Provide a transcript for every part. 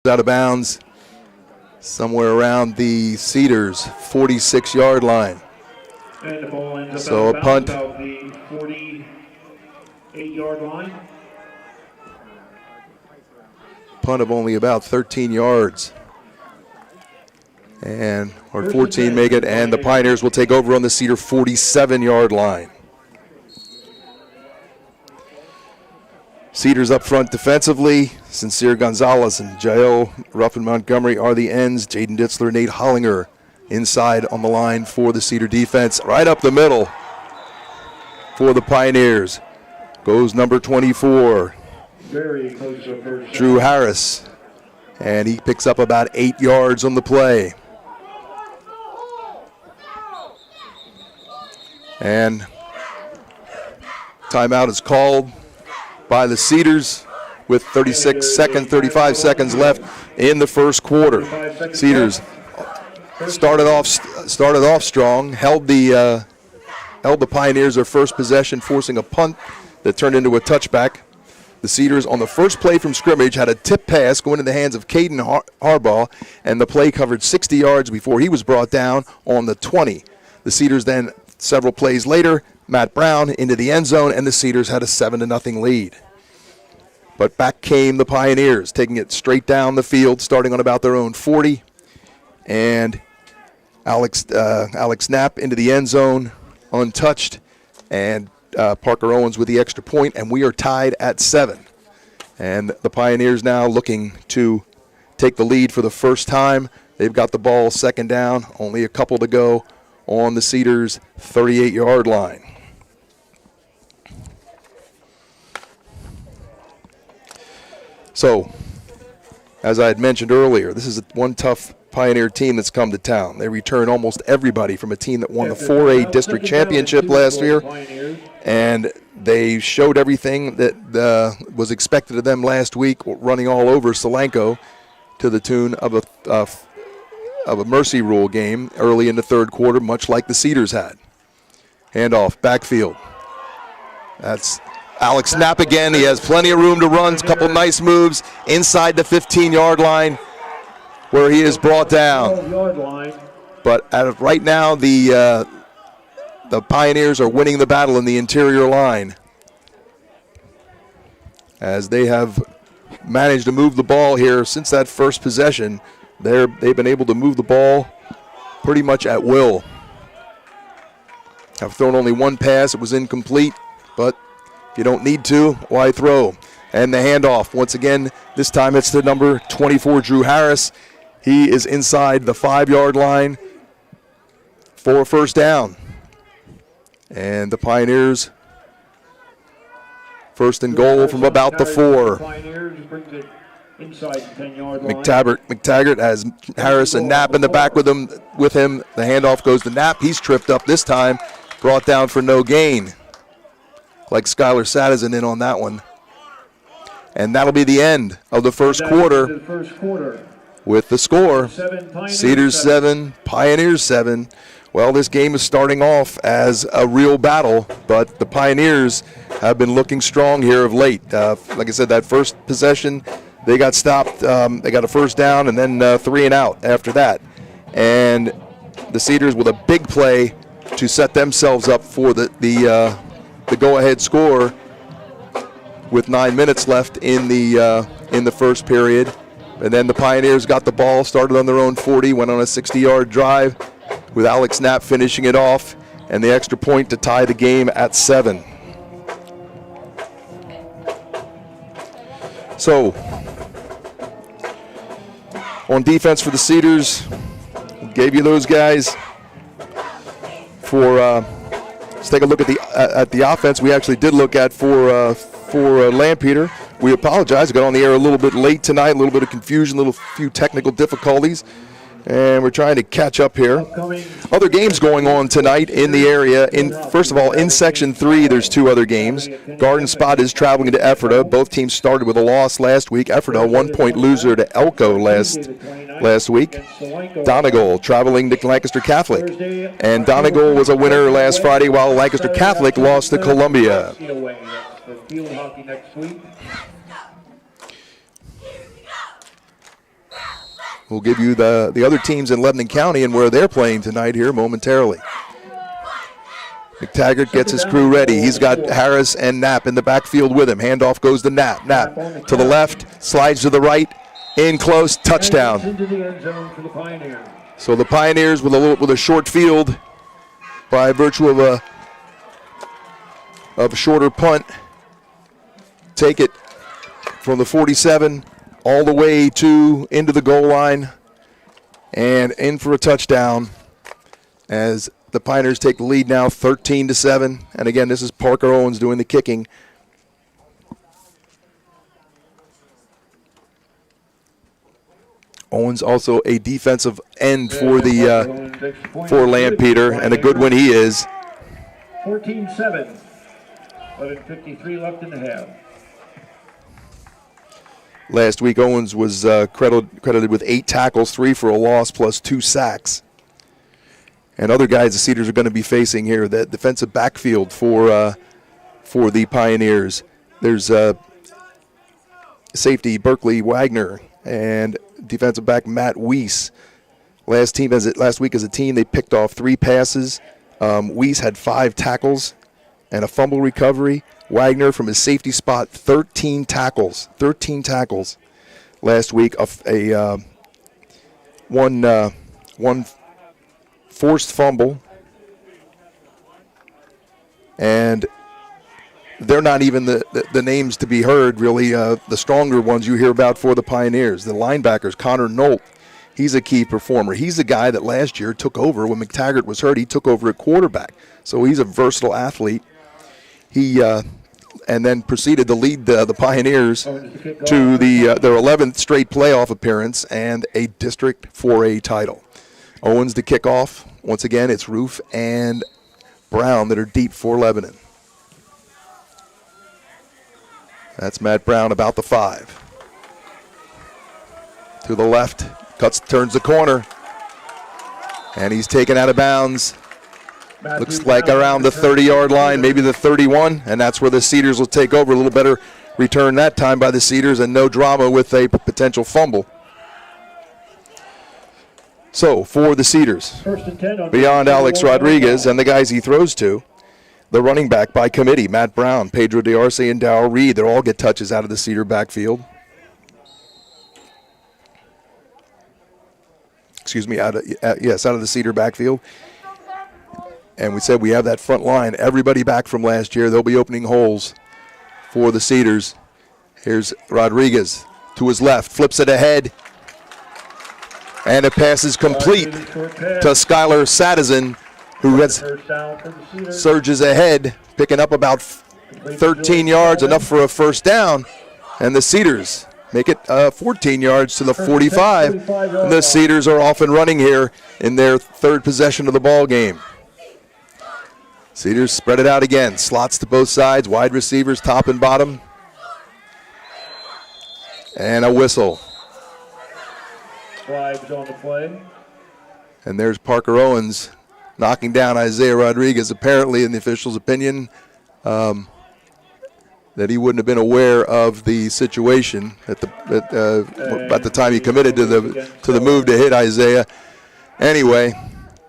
out of bounds somewhere around the Cedars 46-yard line. And the ball ends up So a punt. about the 48-yard line. Punt of only about 13 yards. And or 14 make it, and the Pioneers will take over on the Cedar 47-yard line. Cedars up front defensively. Sincere Gonzalez and Jael Ruffin Montgomery are the ends. Jaden Ditzler, Nate Hollinger inside on the line for the Cedar defense. Right up the middle for the Pioneers goes number 24, Very close to first Drew Harris, and he picks up about 8 yards on the play. And timeout is called by the Cedars with 35 seconds left in the first quarter. Cedars started off strong, held the Pioneers their first possession, forcing a punt that turned into a touchback. The Cedars on the first play from scrimmage had a tip pass go into the hands of Caden Harbaugh, and the play covered 60 yards before he was brought down on the 20. The Cedars then, several plays later, Matt Brown into the end zone, and the Cedars had a 7-0 lead. But back came the Pioneers, taking it straight down the field, starting on about their own 40. And Alex Knapp into the end zone, untouched, and Parker Owens with the extra point, and we are tied at 7. And the Pioneers now looking to take the lead for the first time. They've got the ball second down, only a couple to go on the Cedars 38-yard line. So, as I had mentioned earlier, this is one tough Pioneer team that's come to town. They return almost everybody from a team that won the 4A district championship last year, and they showed everything that was expected of them last week, running all over Solanco to the tune of a mercy rule game early in the third quarter, much like the Cedars had. Handoff, backfield. That's Alex Knapp again. He has plenty of room to run, a couple nice moves inside the 15-yard line where he is brought down. But right now, the Pioneers are winning the battle in the interior line as they have managed to move the ball here since that first possession. They've been able to move the ball pretty much at will. Have thrown only one pass. It was incomplete, but if you don't need to, why throw? And the handoff, once again, this time it's to number 24, Drew Harris. He is inside the 5-yard line for a first down. And the Pioneers first and goal from about the 4. McTaggart has Harris and Knapp in the back with him. The handoff goes to Knapp. He's tripped up this time, brought down for no gain. Like Skylar Sadison in on that one. And that'll be the end of the first quarter with the score, Cedars 7, Pioneers 7. Well, this game is starting off as a real battle, but the Pioneers have been looking strong here of late. Like I said, that first possession, they got stopped. They got a first down and then 3 and out after that. And the Cedars with a big play to set themselves up for the go-ahead score with 9 minutes left in the first period. And then the Pioneers got the ball, started on their own 40, went on a 60-yard drive with Alex Knapp finishing it off, and the extra point to tie the game at 7. So, on defense for the Cedars, gave you those guys. Let's take a look at the offense we actually did look at for Lampeter. We apologize. We got on the air a little bit late tonight, a little bit of confusion, a few technical difficulties, and we're trying to catch up here. Other games going on tonight in the area. First of all, in Section 3, there's 2 other games. Garden Spot is traveling to Ephrata. Both teams started with a loss last week. Ephrata, a 1-point loser to Elko last week. Donegal traveling to Lancaster Catholic. And Donegal was a winner last Friday, while Lancaster Catholic lost to Columbia. We'll give you the other teams in Lebanon County and where they're playing tonight here momentarily. McTaggart gets his crew ready. He's got Harris and Knapp in the backfield with him. Handoff goes to Knapp. Knapp to the left, slides to the right, in close, touchdown. So the Pioneers with a short field by virtue of a shorter punt take it from the 47 all the way into the goal line and in for a touchdown as the Pioneers take the lead now 13-7. And again, this is Parker Owens doing the kicking. Owens also a defensive end for Lampeter, and a good one he is. 14-7. 11:53 left in the half. Last week, Owens was credited with 8 tackles, 3 for a loss, plus 2 sacks. And other guys the Cedars are going to be facing here, the defensive backfield for the Pioneers. There's safety Berkeley Wagner and defensive back Matt Weiss. Last week as a team, they picked off 3 passes. Weiss had 5 tackles and a fumble recovery. Wagner from his safety spot, 13 tackles. 13 tackles last week. One forced fumble. And they're not even the names to be heard, really. The stronger ones you hear about for the Pioneers. The linebackers, Connor Nolt, he's a key performer. He's the guy that last year took over when McTaggart was hurt. He took over at quarterback. So he's a versatile athlete. He and then proceeded to lead the Pioneers to their 11th straight playoff appearance and a District 4A title. Owens to kick off. Once again, it's Roof and Brown that are deep for Lebanon. That's Matt Brown about the 5. To the left, turns the corner, and he's taken out of bounds. Looks like around the 30-yard line, maybe the 31, and that's where the Cedars will take over. A little better return that time by the Cedars and no drama with a potential fumble. So for the Cedars, beyond Alex Rodriguez and the guys he throws to, the running back by committee, Matt Brown, Pedro D'Arce, and Darrell Reed, they all get touches out of the Cedar backfield. Out of the Cedar backfield. And we said we have that front line, everybody back from last year. They'll be opening holes for the Cedars. Here's Rodriguez to his left, flips it ahead. And a pass is complete to Skylar Sadison, who surges ahead, picking up about 13 yards, enough for a first down. And the Cedars make it 14 yards to the 45. And the Cedars are off and running here in their 3rd possession of the ball game. Cedars spread it out again. Slots to both sides, wide receivers top and bottom. And a whistle. Flags on the play. And there's Parker Owens knocking down Isaiah Rodriguez, apparently in the official's opinion, that he wouldn't have been aware of the situation at the time he committed to the move to hit Isaiah. Anyway,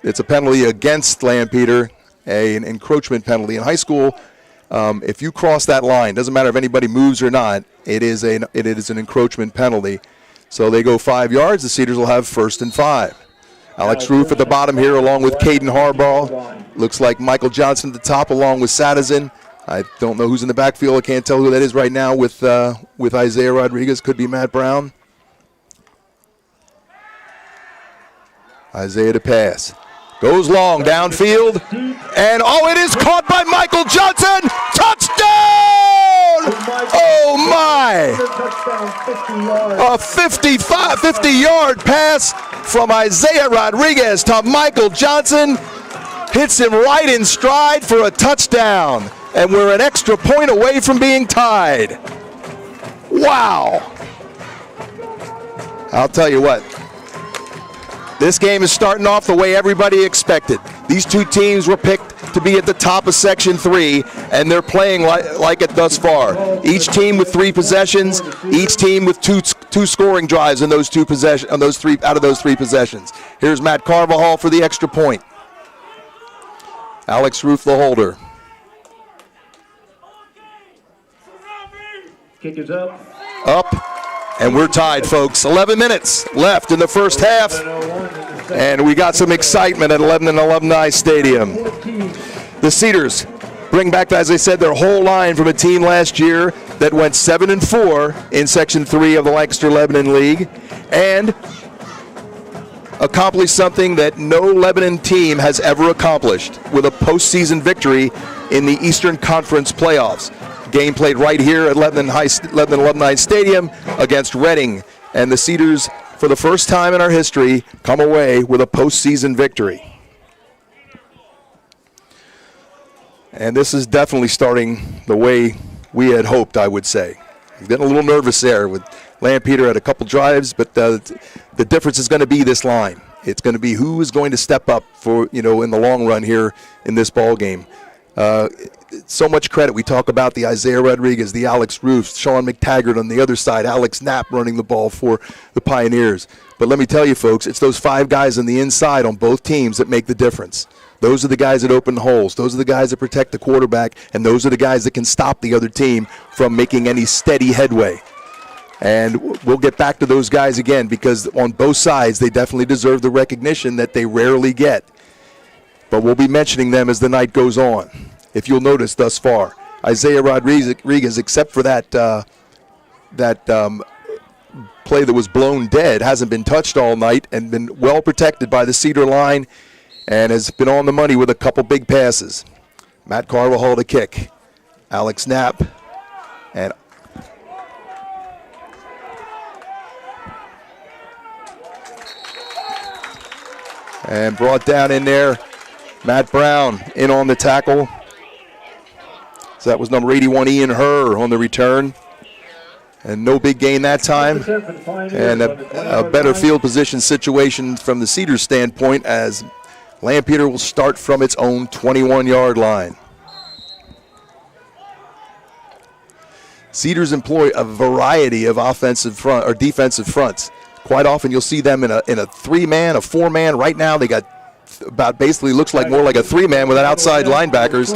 it's a penalty against Lampeter, an encroachment penalty. In high school, if you cross that line, doesn't matter if anybody moves or not, it is an encroachment penalty. So they go 5 yards. The Cedars will have 1st and 5. Alex Roof at the bottom here along with Caden Harbaugh. Looks like Michael Johnson at the top along with Sadison. I don't know who's in the backfield. I can't tell who that is right now with Isaiah Rodriguez. Could be Matt Brown. Isaiah to pass. Goes long downfield. And it is caught by Michael Johnson. Touchdown! Oh my! A 50-yard pass from Isaiah Rodriguez to Michael Johnson. Hits him right in stride for a touchdown. And we're an extra point away from being tied. Wow. I'll tell you what. This game is starting off the way everybody expected. These two teams were picked to be at the top of Section 3, and they're playing like it thus far. Each team with 3 possessions, each team with two scoring drives in those out of those three possessions. Here's Matt Carvajal for the extra point. Alex Ruth, the holder. Kick is up. Up, and we're tied, folks. 11 minutes left in the first half, and we got some excitement at Lebanon Alumni Stadium. The Cedars bring back, as I said, their whole line from a team last year that went 7-4 in Section 3 of the Lancaster Lebanon League, and accomplished something that no Lebanon team has ever accomplished with a postseason victory in the Eastern Conference playoffs. Game played right here at Lebanon Alumni Stadium against Reading, and the Cedars, for the first time in our history, come away with a postseason victory. And this is definitely starting the way we had hoped, I would say. I'm getting a little nervous there with Lampeter at a couple drives, but the difference is going to be this line. It's going to be who is going to step up for, in the long run here in this ball game. So much credit. We talk about the Isaiah Rodriguez, the Alex Roos, Sean McTaggart on the other side, Alex Knapp running the ball for the Pioneers. But let me tell you, folks, it's those five guys on the inside on both teams that make the difference. Those are the guys that open holes. Those are the guys that protect the quarterback, and those are the guys that can stop the other team from making any steady headway. And we'll get back to those guys again, because on both sides they definitely deserve the recognition that they rarely get. But we'll be mentioning them as the night goes on. If you'll notice thus far, Isaiah Rodriguez, except for that play that was blown dead, hasn't been touched all night and been well protected by the Cedar line and has been on the money with a couple big passes. Matt Carvajal to kick. Alex Knapp and brought down in there. Matt Brown in on the tackle. So that was number 81, Ian Herr, on the return. And no big gain that time. And a better field position situation from the Cedars standpoint, as Lampeter will start from its own 21-yard line. Cedars employ a variety of defensive fronts. Quite often you'll see them in a three-man, a four-man. Right now they got about basically looks like more like a three-man with an outside linebackers.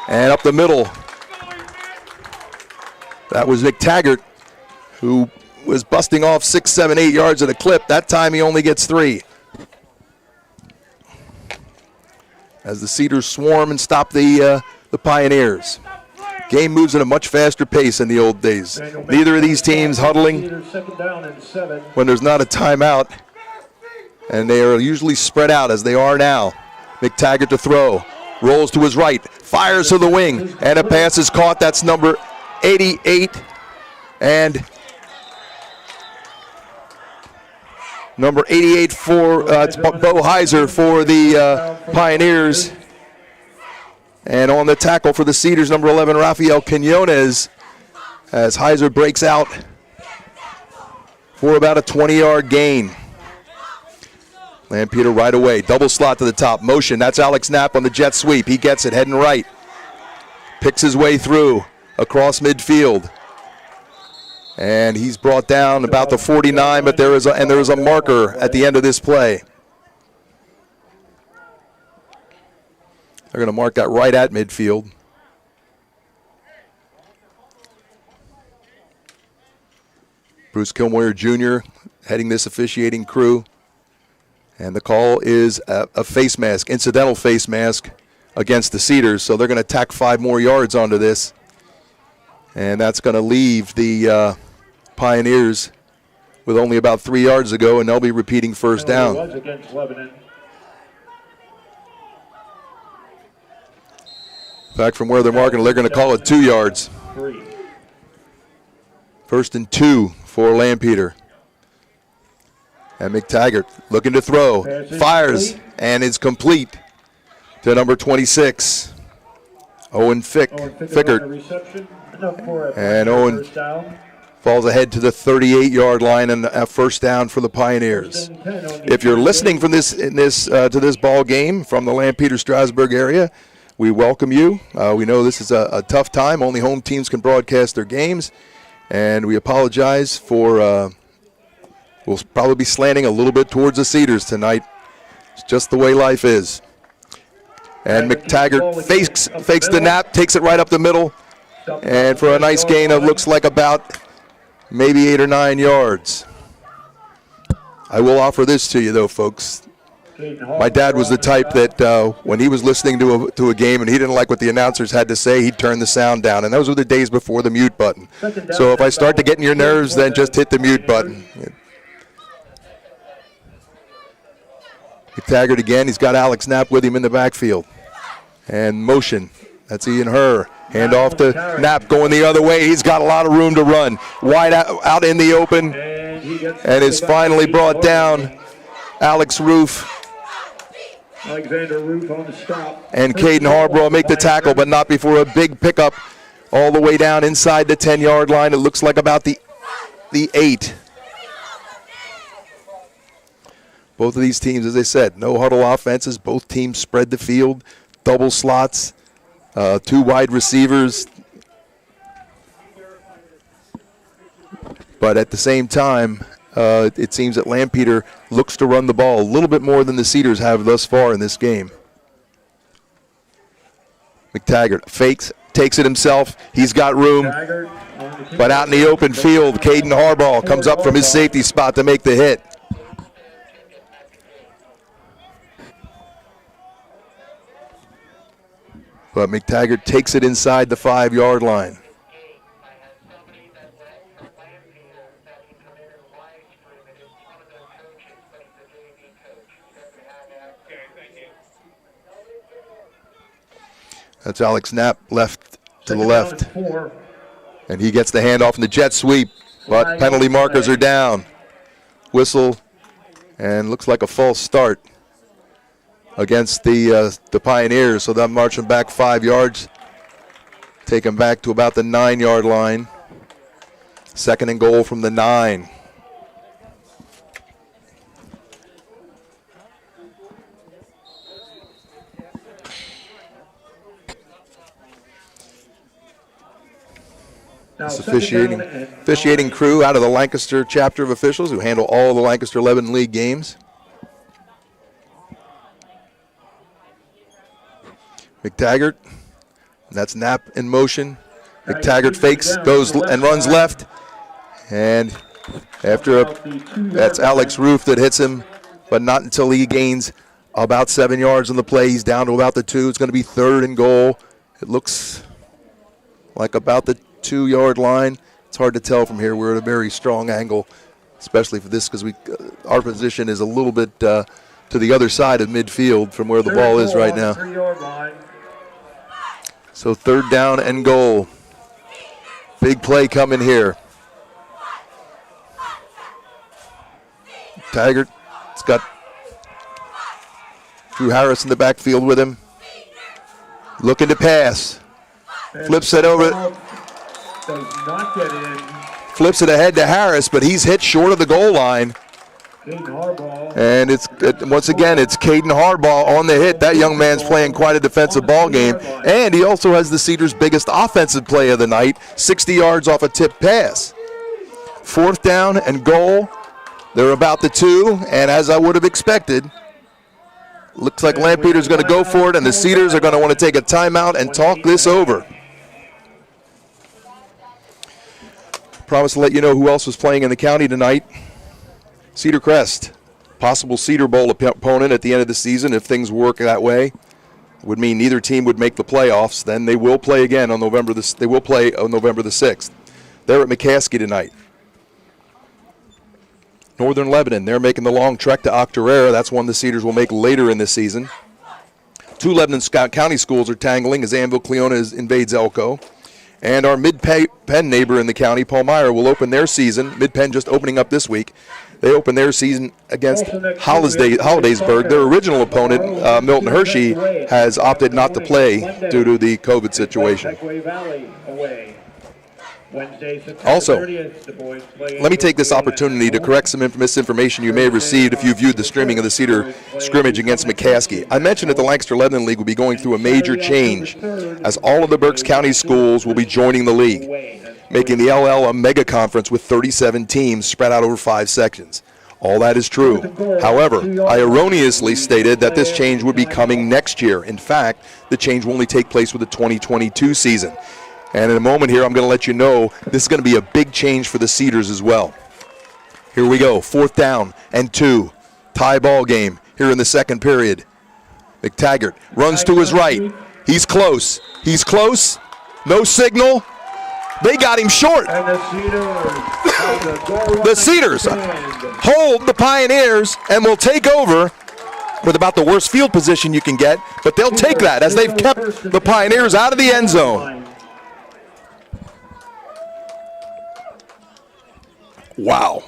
And up the middle, that was McTaggart, who was busting off 6, 7, 8 yards at a clip. That time he only gets 3. As the Cedars swarm and stop the Pioneers. Game moves at a much faster pace in the old days. Neither of these teams huddling when there's not a timeout, and they are usually spread out as they are now. McTaggart to throw, rolls to his right, fires to the wing, and a pass is caught. That's number 88, and number 88 for it's Bo Heiser for the Pioneers. And on the tackle for the Cedars, number 11, Rafael Quinones, as Heiser breaks out for about a 20-yard gain. Lampeter right away, double slot to the top, motion. That's Alex Knapp on the jet sweep. He gets it, heading right. Picks his way through across midfield. And he's brought down about the 49, but there is a marker at the end of this play. They're going to mark that right at midfield. Bruce Kilmoyer Jr. heading this officiating crew. And the call is a face mask, incidental face mask against the Cedars. So they're going to tack 5 more yards onto this. And that's going to leave the Pioneers with only about 3 yards to go, and they'll be repeating first down. It was against Lebanon. In fact, from where they're marking, they're going to call it 2 yards. 3. First and 2 for Lampeter. And McTaggart looking to throw, fires, and is complete to number 26, Owen Fickert. And Owen falls ahead to the 38-yard line, and a first down for the Pioneers. If you're listening from to this ball game from the Lampeter-Strasburg area, we welcome you. We know this is a tough time. Only home teams can broadcast their games. And we apologize for, we'll probably be slanting a little bit towards the Cedars tonight. It's just the way life is. And McTaggart fakes the nap, takes it right up the middle. And for a nice gain of looks like about maybe 8 or 9 yards. I will offer this to you, though, folks. My dad was the type that when he was listening to a game and he didn't like what the announcers had to say, he'd turn the sound down. And those were the days before the mute button. So if I start to get in your nerves, then just hit the mute button. McTaggart again. He's got Alex Knapp with him in the backfield. And motion. That's Ian Herr. Hand off to Knapp going the other way. He's got a lot of room to run. Wide out in the open. And is finally brought down. Alex Roof. Alexander Roof on the stop. And Caden Harbaugh make the tackle, but not before a big pickup all the way down inside the 10-yard line. It looks like about the 8. Both of these teams, as I said, no huddle offenses. Both teams spread the field, double slots, 2 wide receivers. But at the same time, it seems that Lampeter looks to run the ball a little bit more than the Cedars have thus far in this game. McTaggart fakes, takes it himself. He's got room. But out in the open field, Caden Harbaugh comes up from his safety spot to make the hit. But McTaggart takes it inside the 5-yard line. That's Alex Knapp left to the left. And he gets the handoff in the jet sweep. But penalty markers are down. Whistle. And looks like a false start against the Pioneers. So they're marching back 5 yards. Take them back to about the 9-yard line. 2nd and goal from the 9. This officiating crew out of the Lancaster chapter of officials who handle all the Lancaster-Lebanon League games. McTaggart, that's Knapp in motion. McTaggart fakes, goes and runs left. And that's Alex Roof that hits him, but not until he gains about 7 yards on the play. He's down to about the 2. It's going to be 3rd and goal. It looks like about the 2-yard line. It's hard to tell from here. We're at a very strong angle, especially for this because our position is a little bit to the other side of midfield from where the ball is right now. So 3rd down and goal. Big play coming here. Taggart's got Drew Harris in the backfield with him. Looking to pass. Flips it over. Does not get in. Flips it ahead to Harris, but he's hit short of the goal line. And once again, it's Caden Harbaugh on the hit. That young man's playing quite a defensive ball game. And he also has the Cedars' biggest offensive play of the night, 60 yards off a tip pass. 4th down and goal. They're about the 2, and as I would have expected, looks like Lampeter's going to go for it, and the Cedars are going to want to take a timeout and talk this over. Promise to let you know who else was playing in the county tonight. Cedar Crest, possible Cedar Bowl opponent at the end of the season if things work that way. Would mean neither team would make the playoffs. Then they will play again on November the 6th. They're at McCaskey tonight. Northern Lebanon, they're making the long trek to Octorara. That's one the Cedars will make later in this season. 2 Lebanon County schools are tangling as Anvil Cleona invades Elko. And our Mid-Penn neighbor in the county, Palmyra, will open their season. Mid-Penn just opening up this week. They open their season against Hollidaysburg. Their original opponent, Milton Hershey, has opted not to play due to the COVID situation. Also, let me take this opportunity to correct some misinformation you may have received if you viewed the streaming of the Cedar scrimmage against McCaskey. I mentioned that the Lancaster-Lebanon League will be going through a major change as all of the Berks County schools will be joining the league. making the LL a mega conference with 37 teams spread out over 5 sections. All that is true. However, I erroneously stated that this change would be coming next year. In fact, the change will only take place with the 2022 season. And in a moment here, I'm going to let you know this is going to be a big change for the Cedars as well. Here we go, 4th down and 2. Tie ball game here in the second period. McTaggart runs to his right. He's close. He's close. No signal. They got him short. And The Cedars hold the Pioneers and will take over with about the worst field position you can get, but they'll take that as they've kept the Pioneers out of the end zone. Wow.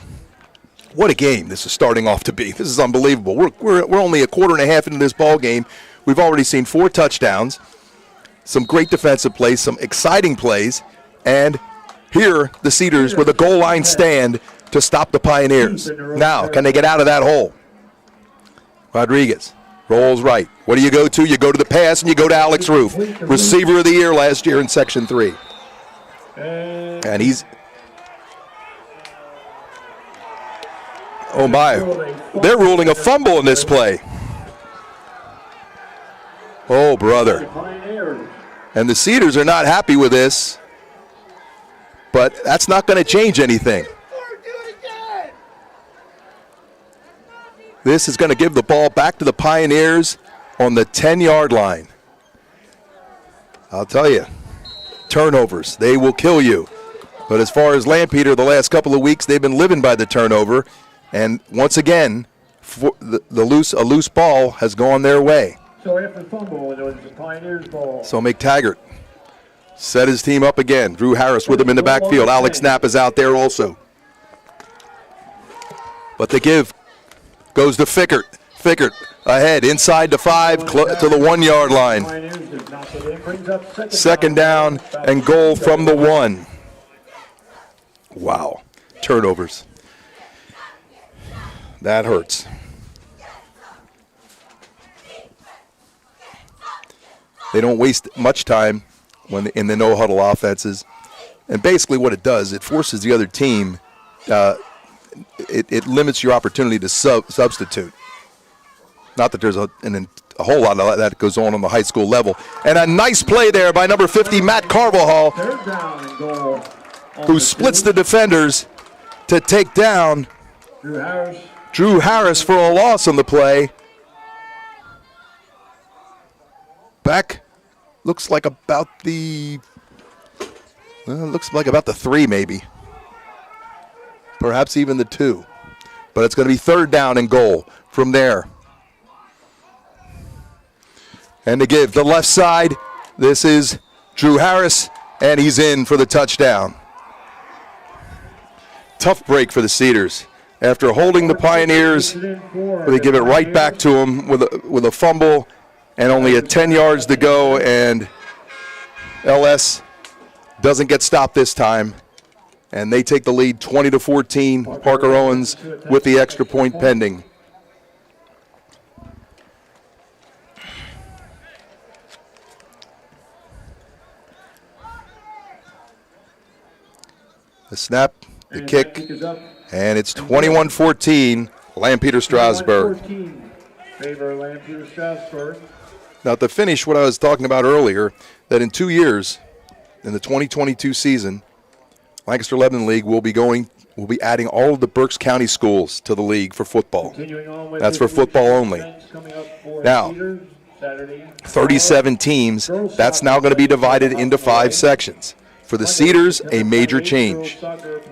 What a game this is starting off to be. This is unbelievable. We're only a quarter and a half into this ball game. We've already seen 4 touchdowns, some great defensive plays, some exciting plays, and here the Cedars with a goal line stand to stop the Pioneers. Now, can they get out of that hole? Rodriguez rolls right. What do you go to? You go to the pass and you go to Alex Roof, receiver of the year last year in Section 3. And he's... Oh my, they're ruling a fumble in this play. Oh, brother. And the Cedars are not happy with this, but that's not going to change anything. This is going to give the ball back to the Pioneers on the 10-yard line. I'll tell you, turnovers, they will kill you. But as far as Lampeter, the last couple of weeks, they've been living by the turnover. And once again, a loose ball has gone their way. So after the fumble, it was the Pioneers' ball. So McTaggart set his team up again. Drew Harris with him in the backfield. Alex Knapp is out there also. But the give goes to Fickert. Fickert ahead, inside the 5, to the 1-yard line. 2nd down and goal from the 1. Wow, turnovers. That hurts. They don't waste much time when in the no-huddle offenses. And basically what it does, it forces the other team, it limits your opportunity to substitute. Not that there's a whole lot of that goes on the high school level. And a nice play there by number 50, Matt Carvajal, who splits the defenders to take down Drew Harris for a loss on the play. Back looks like about the 3 maybe. Perhaps even the 2. But it's going to be 3rd down and goal from there. And to give the left side, this is Drew Harris, and he's in for the touchdown. Tough break for the Cedars. After holding the Pioneers, they give it right back to them with a fumble and only 10 yards to go, and LS doesn't get stopped this time, and they take the lead 20-14. Parker Owens with the extra point pending. The snap, the kick, and it's 21-14, Lampeter-Strasburg. Now to finish what I was talking about earlier, that in 2 years, in the 2022 season, Lancaster-Lebanon League will be adding all of the Berks County schools to the league for football. That's for football only. Now, 37 teams, that's now going to be divided into 5 sections. For the Cedars, a major change.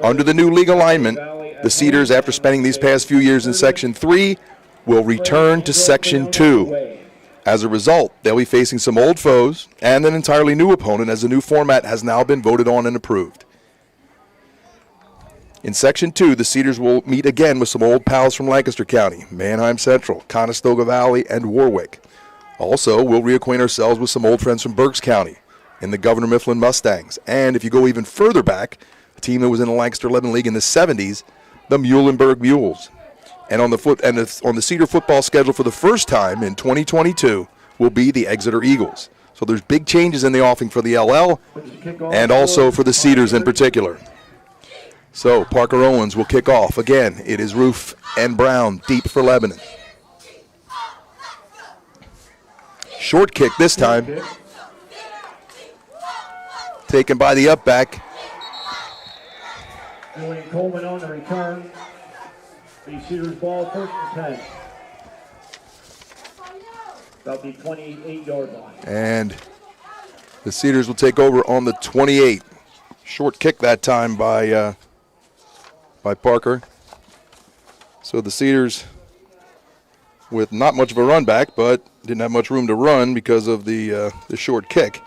Under the new league alignment, the Cedars, after spending these past few years in Section 3, will return to Section 2. As a result, they'll be facing some old foes and an entirely new opponent as the new format has now been voted on and approved. In Section 2, the Cedars will meet again with some old pals from Lancaster County, Manheim Central, Conestoga Valley, and Warwick. Also, we'll reacquaint ourselves with some old friends from Berks County in the Governor Mifflin Mustangs. And if you go even further back, a team that was in the Lancaster-Lebanon League in the 70s, the Muhlenberg Mules. And on the Cedar football schedule for the first time in 2022 will be the Exeter Eagles. So there's big changes in the offing for the LL and also for the Cedars in particular. So Parker Owens will kick off. Again, it is Roof and Brown deep for Lebanon. Short kick this time. Taken by the up back. Julian Coleman on the return. The Cedars ball, 1st and 10. About the 28-yard line. And the Cedars will take over on the 28. Short kick that time by Parker. So the Cedars with not much of a run back, but didn't have much room to run because of the short kick,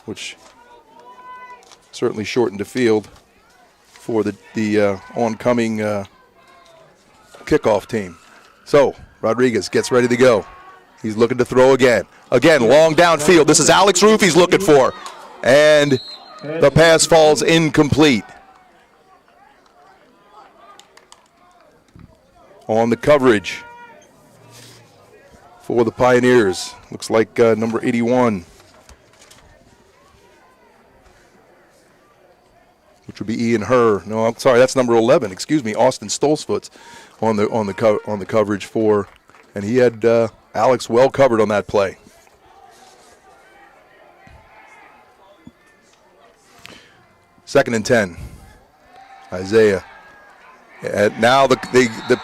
which certainly shortened the field for the oncoming kickoff team. So Rodriguez gets ready to go. He's looking to throw again. Again, long downfield. This is Alex Roof he's looking for. And the pass falls incomplete. On the coverage for the Pioneers. Looks like number 81. Which would be Ian Herr. No, I'm sorry, that's number 11. Excuse me, Austin Stolzfut's on the coverage for, and he had Alex well covered on that play. Second and 10. Isaiah. And now the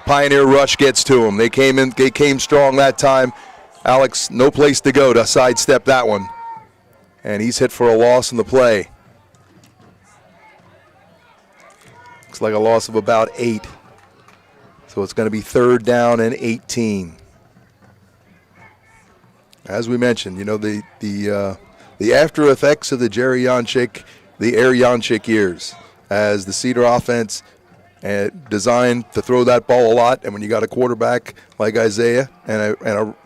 Pioneer rush gets to him. They came strong that time. Alex, no place to go to sidestep that one. And he's hit for a loss in the play. Looks like a loss of about 8. So it's going to be 3rd down and 18. As we mentioned, you know, the after effects of the Jerry Janchik, the Air Janchik years, as the Cedar offense designed to throw that ball a lot, and when you got a quarterback like Isaiah and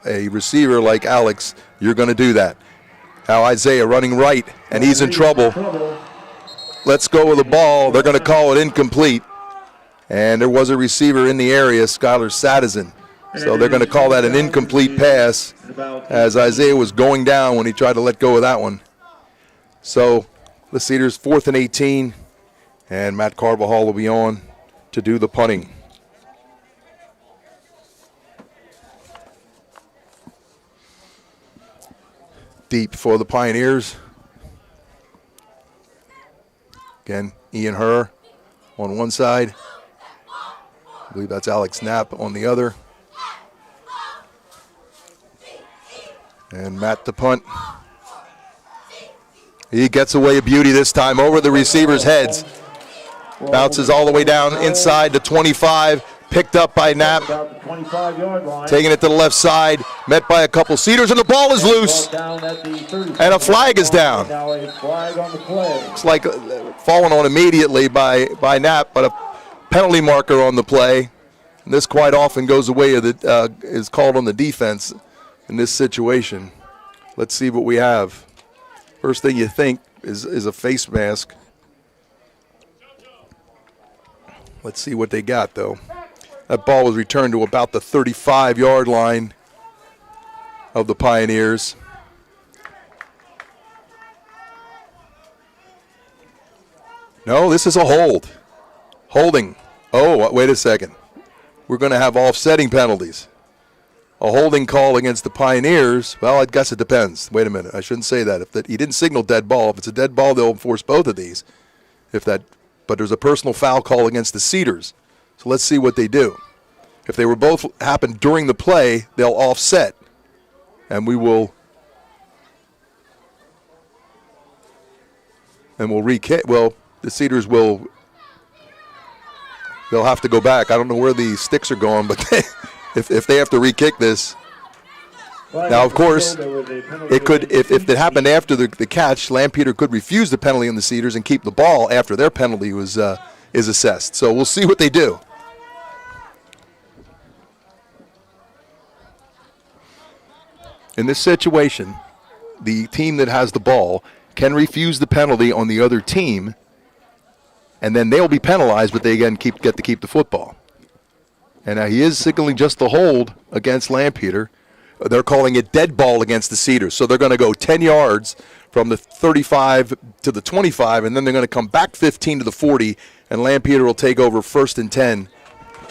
a receiver like Alex, you're going to do that. Now Isaiah running right, and he's in trouble. Let's go with the ball. They're going to call it incomplete. And there was a receiver in the area, Skylar Sadison. So they're going to call that an incomplete pass as Isaiah was going down when he tried to let go of that one. So the Cedars 4th and 18, and Matt Carvajal will be on to do the punting. Deep for the Pioneers. Again, Ian Herr on one side. I believe that's Alex Knapp on the other. And Matt to punt. He gets away a beauty this time over the receivers' heads. Bounces all the way down inside the 25. Picked up by Knapp. Taking it to the left side. Met by a couple Cedars, and the ball is loose. And a flag is down. It's like falling on immediately by Knapp, but a penalty marker on the play. And this quite often goes away, is called on the defense in this situation. Let's see what we have. First thing you think is a face mask. Let's see what they got, though. That ball was returned to about the 35-yard line of the Pioneers. No, this is a hold. Holding. Oh, wait a second. We're going to have offsetting penalties. A holding call against the Pioneers. Well, I guess it depends. Wait a minute. I shouldn't say that. He didn't signal dead ball. If it's a dead ball, they'll enforce both of these. But there's a personal foul call against the Cedars. So let's see what they do. If they were both happened during the play, they'll offset. And we'll re-kick. Well, the Cedars they'll have to go back. I don't know where the sticks are going, but if they have to re-kick this. Now, of course, it could if it happened after the catch, Lampeter could refuse the penalty on the Cedars and keep the ball after their penalty is assessed. So we'll see what they do. In this situation, the team that has the ball can refuse the penalty on the other team, and then they'll be penalized, but they again get to keep the football. And now he is signaling just the hold against Lampeter. They're calling it dead ball against the Cedars. So they're going to go 10 yards from the 35 to the 25, and then they're going to come back 15 to the 40, and Lampeter will take over 1st and 10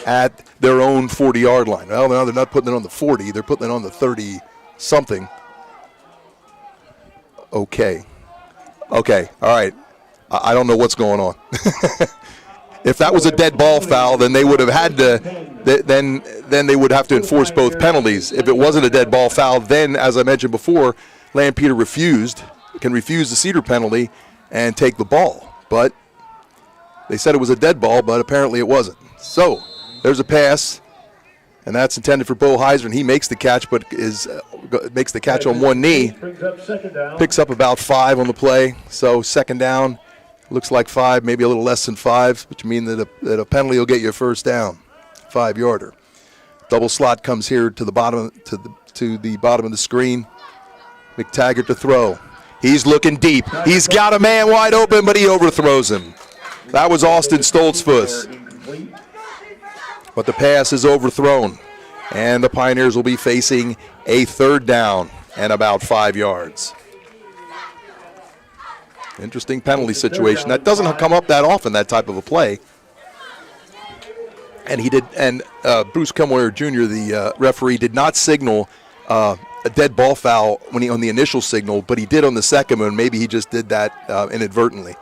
at their own 40-yard line. Well, now they're not putting it on the 40. They're putting it on the 30-something. Okay. All right. I don't know what's going on. If that was a dead ball foul, then they would have had to. Then they would have to enforce both penalties. If it wasn't a dead ball foul, then, as I mentioned before, Lampeter can refuse the Cedar penalty and take the ball. But they said it was a dead ball, but apparently it wasn't. So there's a pass, and that's intended for Bo Heiser, and he makes the catch, but makes the catch on one knee. Picks up about 5 on the play. So second down. Looks like 5, maybe a little less than 5, which means that a penalty will get you a first down, 5-yarder. Double slot comes here to the bottom to the bottom of the screen. McTaggart to throw. He's looking deep. He's got a man wide open, but he overthrows him. That was Austin Stoltzfus. But the pass is overthrown, and the Pioneers will be facing a third down and about 5 yards. Interesting penalty situation. That doesn't come up that often, that type of a play. And Bruce Kumware Jr., the referee, did not signal a dead ball foul on the initial signal, but he did on the second one. Maybe he just did that inadvertently.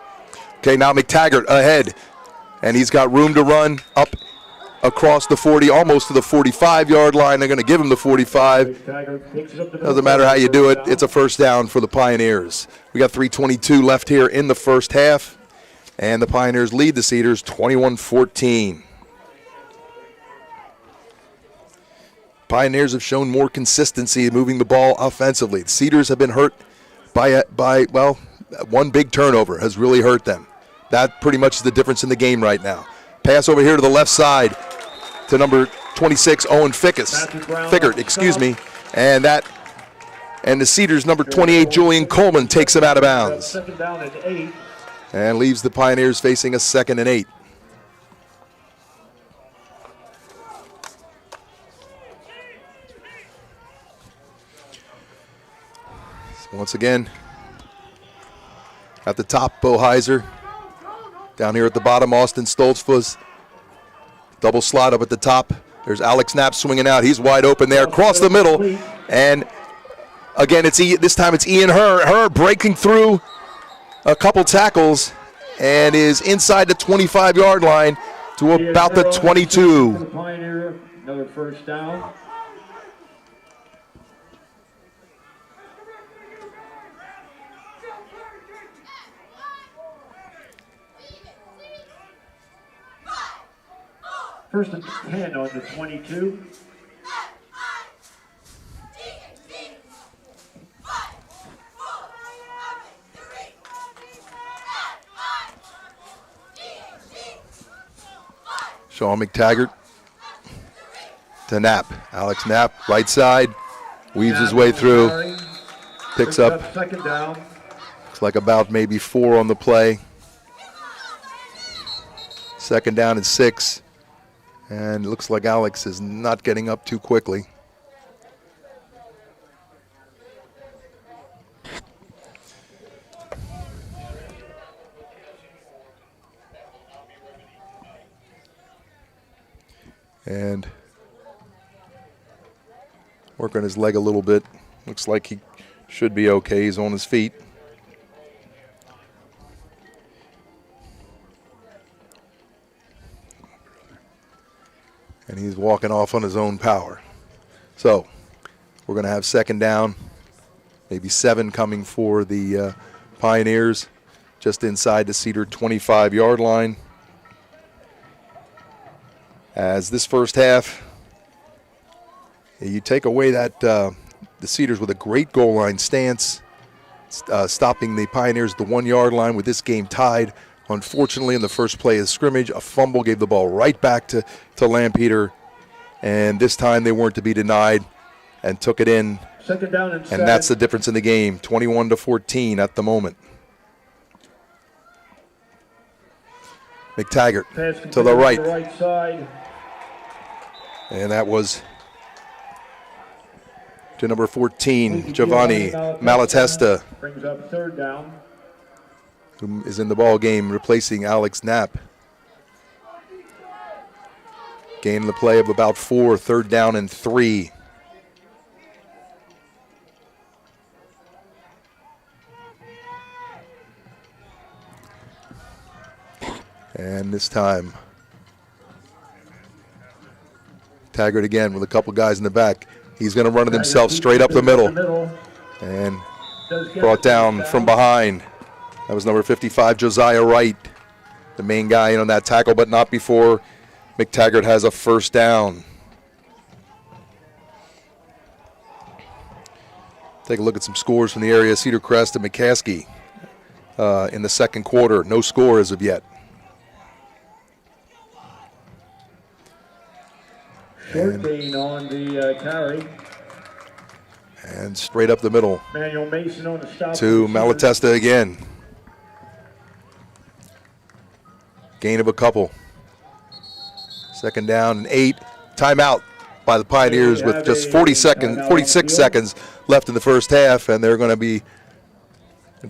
Okay, now McTaggart ahead, and he's got room to run up across the 40, almost to the 45-yard line. They're going to give him the 45. Doesn't matter how you do it. It's a first down for the Pioneers. We got 3:22 left here in the first half, and the Pioneers lead the Cedars 21-14. Pioneers have shown more consistency in moving the ball offensively. The Cedars have been hurt by one big turnover has really hurt them. That pretty much is the difference in the game right now. Pass over here to the left side to number 26, Owen Fickert, and the Cedars number 28, Julian Coleman, takes him out of bounds and leaves the Pioneers facing a 2nd and 8. So once again, at the top, Bo Heiser. Down here at the bottom, Austin Stoltzfus. Double slot up at the top. There's Alex Knapp swinging out. He's wide open there across the middle. And again, this time it's Ian Herr breaking through a couple tackles and is inside the 25-yard line to about the 22. Another first down. First and 10 on the 22. Sean McTaggart to Knapp. Alex Knapp, right side, weaves his way through, picks up second down. Looks like about maybe 4 on the play. Second down and 6. And it looks like Alex is not getting up too quickly. And work on his leg a little bit. Looks like he should be okay. He's on his feet. And he's walking off on his own power. So we're going to have second down, maybe 7 coming for the Pioneers, just inside the Cedar 25-yard line. As this first half, you take away that the Cedars with a great goal line stance, stopping the Pioneers at the 1-yard line with this game tied. Unfortunately, in the first play of the scrimmage, a fumble gave the ball right back to Lampeter, and this time they weren't to be denied and took it in. Second down and 7. And that's the difference in the game, 21-14 at the moment. McTaggart to the right. Side. And that was to number 14, Giovanni Malatesta, Brings up third down. who is in the ball game, replacing Alex Knapp. Gain the play of about 4, third down and 3. And this time, Taggart again with a couple guys in the back. He's going to run it himself straight up the middle. And brought down from behind. That was number 55, Josiah Wright, the main guy in on that tackle, but not before McTaggart has a first down. Take a look at some scores from the area. Cedar Crest and McCaskey in the second quarter. No score as of yet. Short gain on the carry. And straight up the middle Manuel Mason on the stop. to Malatesta again. Gain of a couple. Second down and 8. Timeout by the Pioneers with just 46 seconds left in the first half, and they're going to be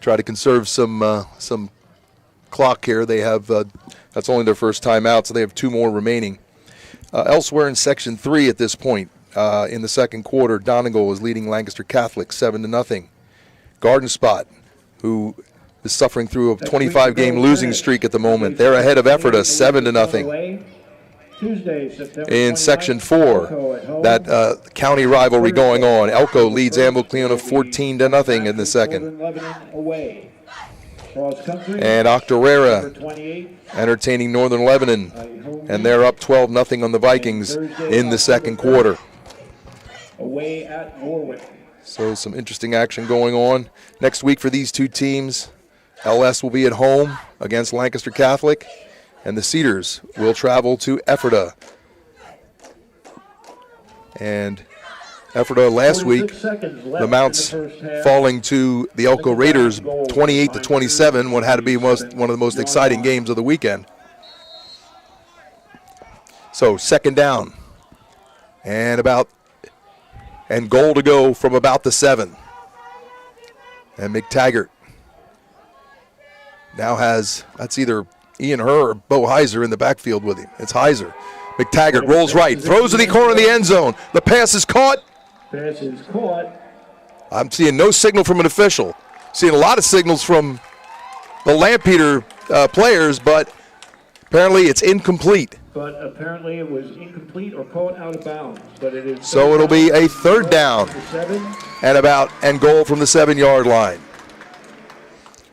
try to conserve some clock here. They have that's only their first timeout, so they have 2 more remaining. Elsewhere in Section 3 at this point, in the second quarter, Donegal is leading Lancaster Catholic 7-0. Garden Spot, who is suffering through a 25-game losing streak at the moment, they're ahead of Ephrata 7-0. In Section 4, that county rivalry going on, Elko leads Ambler-Cleona 14-0 in the second. And Octorara entertaining Northern Lebanon, and they're up 12-0 on the Vikings in the second quarter. Away at Warwick. So some interesting action going on. Next week for these two teams, LS will be at home against Lancaster Catholic, and the Cedars will travel to Ephrata. And Ephrata last week, the Mounts falling to the Elko Raiders 28-27, what had to be one of the most exciting games of the weekend. So second down and goal to go from about the 7. And McTaggart now has, that's either Ian Herr or Bo Heiser in the backfield with him. It's Heiser. McTaggart rolls right, throws to the corner of the end zone. The pass is caught. Pass is caught. I'm seeing no signal from an official. Seeing a lot of signals from the Lampeter players, but apparently it's incomplete. But apparently it was incomplete or caught out of bounds. But it is so it'll be a third down and goal from the 7-yard line.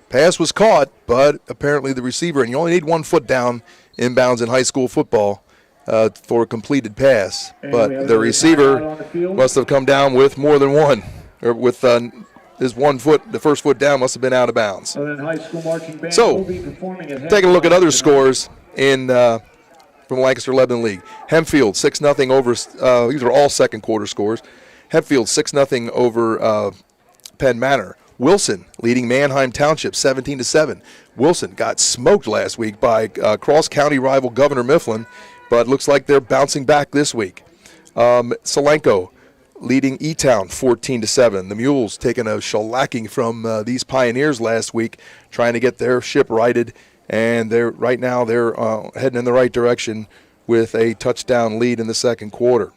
Pass was caught, but apparently the receiver, and you only need 1 foot down inbounds in high school football for a completed pass. But the receiver must have come down with more than one, or with his 1 foot, the first foot down must have been out of bounds. So, taking a look at other scores in from Lancaster Lebanon League. Hempfield 6-0 over. These are all second quarter scores. Hempfield 6-0 over Penn Manor. Wilson leading Manheim Township 17-7. Wilson got smoked last week by cross-county rival Governor Mifflin, but looks like they're bouncing back this week. Solanco leading E-Town 14-7. The Mules taking a shellacking from these Pioneers last week, trying to get their ship righted, and they're heading in the right direction with a touchdown lead in the second quarter.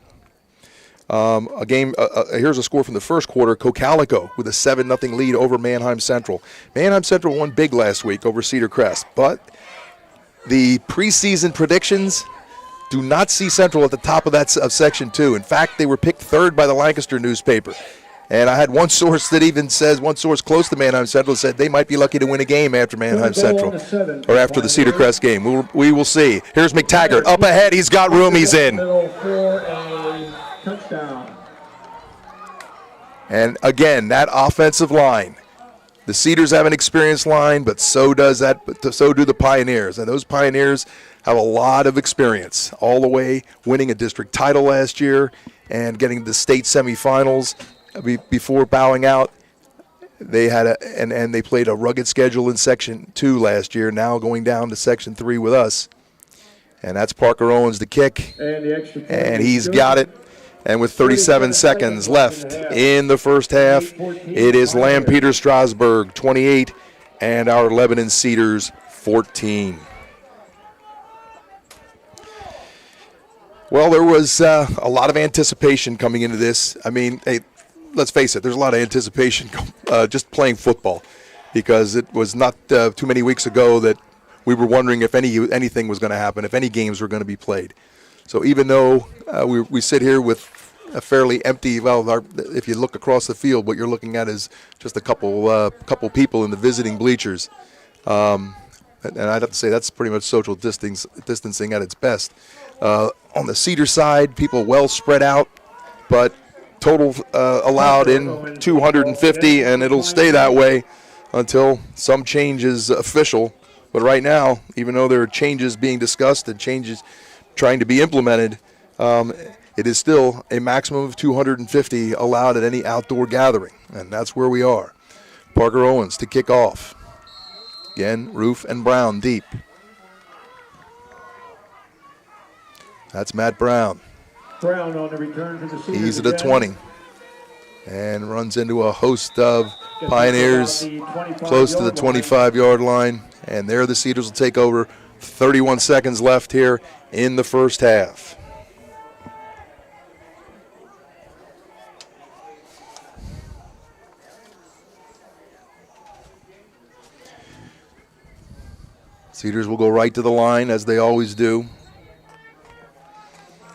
Here's a score from the first quarter. Cocalico with a 7-0 lead over Manheim Central. Manheim Central won big last week over Cedar Crest, but the preseason predictions do not see Central at the top of Section 2. In fact, they were picked third by the Lancaster newspaper. And I had one source close to Manheim Central said they might be lucky to win a game after Manheim Central, or after the Cedar Crest game. We will see. Here's McTaggart up ahead. He's got room. He's in. Touchdown. And again, that offensive line. The Cedars have an experienced line, but so do the Pioneers. And those Pioneers have a lot of experience, all the way winning a district title last year and getting to the state semifinals before bowing out. They had and they played a rugged schedule in Section 2 last year, now going down to Section 3 with us. And that's Parker Owens, the kick. And the extra point. And he's got it. And with 37 seconds left in the first half, it is Lampeter-Strasburg 28 and our Lebanon Cedars 14. Well, there was a lot of anticipation coming into this. I mean, hey, let's face it, there's a lot of anticipation just playing football, because it was not too many weeks ago that we were wondering if anything was going to happen, if any games were going to be played. So even though we sit here with a fairly empty, if you look across the field, what you're looking at is just a couple people in the visiting bleachers. And I'd have to say that's pretty much social distancing at its best. On the Cedar side, people well spread out, but total allowed in 250, and it'll stay that way until some change is official. But right now, even though there are changes being discussed and changes trying to be implemented, it is still a maximum of 250 allowed at any outdoor gathering, and that's where we are. Parker Owens to kick off. Again, Roof and Brown deep. That's Matt Brown. Brown on the return for the Cedars. He's at a 20 and runs into a host of Pioneers close to the 25-yard line. And there the Cedars will take over. 31 seconds left here in the first half. Cedars will go right to the line, as they always do.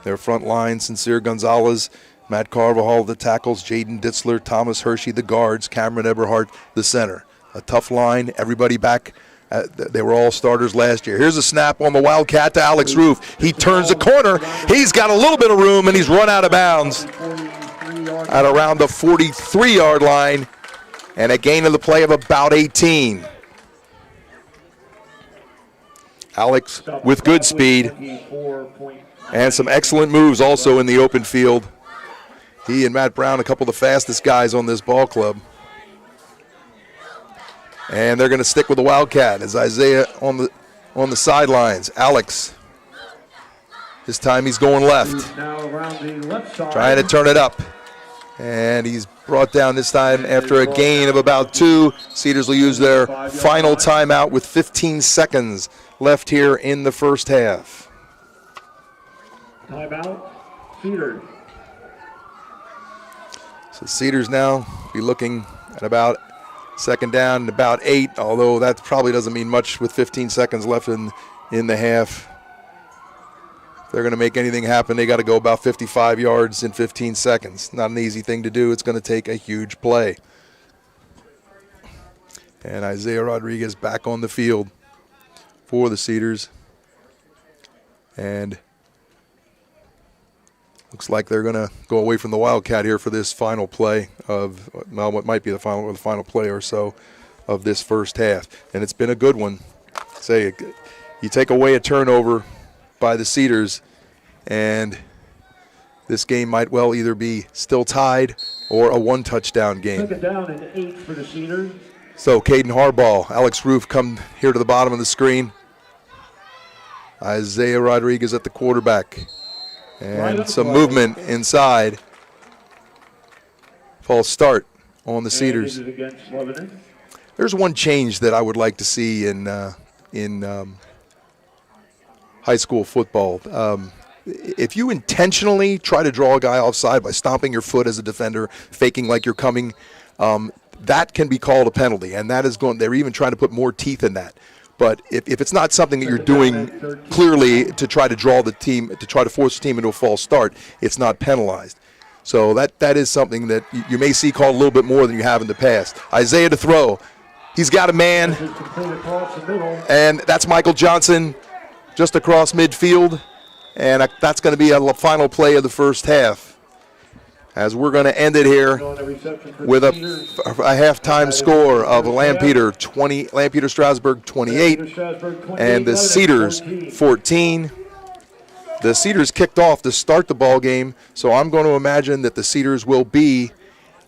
Their front line, Sincere Gonzalez, Matt Carvajal, the tackles, Jaden Ditzler, Thomas Hershey, the guards, Cameron Eberhardt, the center. A tough line, everybody back. They were all starters last year. Here's a snap on the Wildcat to Alex Roof. He turns the corner. He's got a little bit of room, and he's run out of bounds at around the 43-yard line, and a gain of the play of about 18. Alex with good speed and some excellent moves also in the open field. He and Matt Brown, a couple of the fastest guys on this ball club. And they're going to stick with the Wildcat as Isaiah on the sidelines. Alex, this time he's going left, trying to turn it up. And he's brought down this time after a gain of about 2. Cedars will use their final timeout with 15 seconds left here in the first half. Timeout, Cedars. So Cedars now be looking at about second down and about 8, although that probably doesn't mean much with 15 seconds left in the half. If they're going to make anything happen, they got to go about 55 yards in 15 seconds. Not an easy thing to do. It's going to take a huge play. And Isaiah Rodriguez back on the field for the Cedars. And looks like they're going to go away from the Wildcat here for this final play of, well, what might be the final play or so of this first half. And it's been a good one. Say, you take away a turnover by the Cedars, and this game might well either be still tied or a one-touchdown game. Took it down in 8 for the Cedars. So Caden Harbaugh, Alex Roof come here to the bottom of the screen. Isaiah Rodriguez at the quarterback. And some movement inside. False start on the Cedars. There's one change that I would like to see in high school football. If you intentionally try to draw a guy offside by stomping your foot as a defender, faking like you're coming, that can be called a penalty, and that is going. They're even trying to put more teeth in that. But if it's not something that you're doing clearly to try to draw the team, to try to force the team into a false start, it's not penalized. So that is something that you may see called a little bit more than you have in the past. Isaiah to throw. He's got a man, and that's Michael Johnson just across midfield. And that's going to be a final play of the first half, as we're going to end it here with a halftime score of Lampeter-Strasburg 28 and the Cedars 14. The Cedars kicked off to start the ball game, so I'm going to imagine that the Cedars will be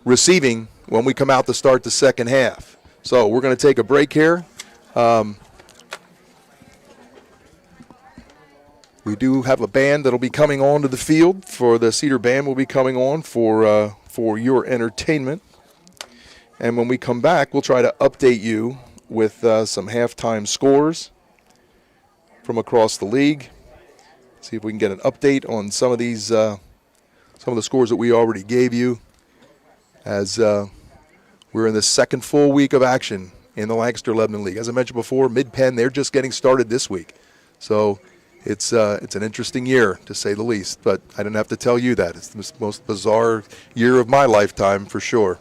receiving when we come out to start the second half. So we're going to take a break here. We do have a band that'll be coming on to the field. For the Cedar band will be coming on for your entertainment. And when we come back, we'll try to update you with some halftime scores from across the league. See if we can get an update on some of these, some of the scores that we already gave you, as we're in the second full week of action in the Lancaster-Lebanon League. As I mentioned before, Mid-Penn, they're just getting started this week. So it's an interesting year, to say the least. But I didn't have to tell you that. It's the most bizarre year of my lifetime, for sure.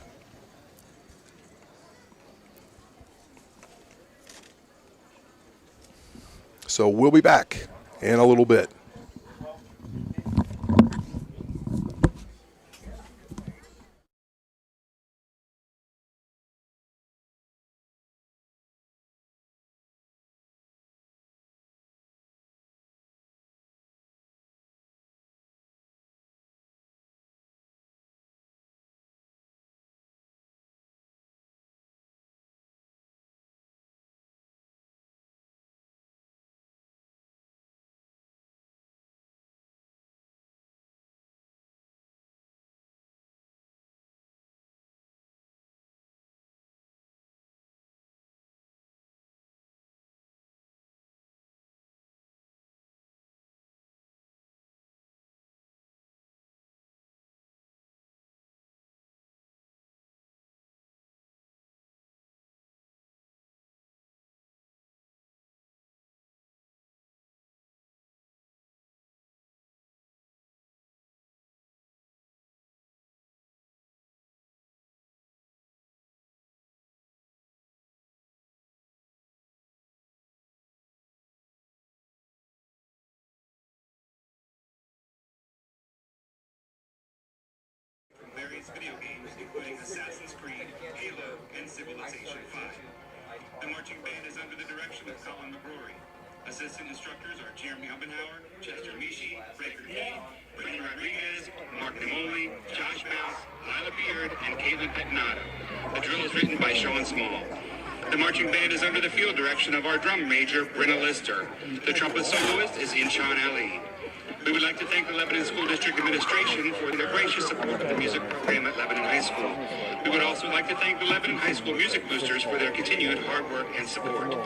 So we'll be back in a little bit. Various video games, including Assassin's Creed, Halo, and Civilization V. The marching band is under the direction of Colin McGrory. Assistant instructors are Jeremy Umbenhauer, Chester Mishi, Raker Key, Brian Rodriguez, Mark Nimoli, Josh Mouse, Lila Beard, and Caitlin Pettinado. The drill is written by Sean Small. The marching band is under the field direction of our drum major, Brenna Lister. The trumpet soloist is Inshan Ali. We would like to thank the Lebanon School District Administration for their gracious support of the music program at Lebanon High School. We would also like to thank the Lebanon High School Music Boosters for their continued hard work and support.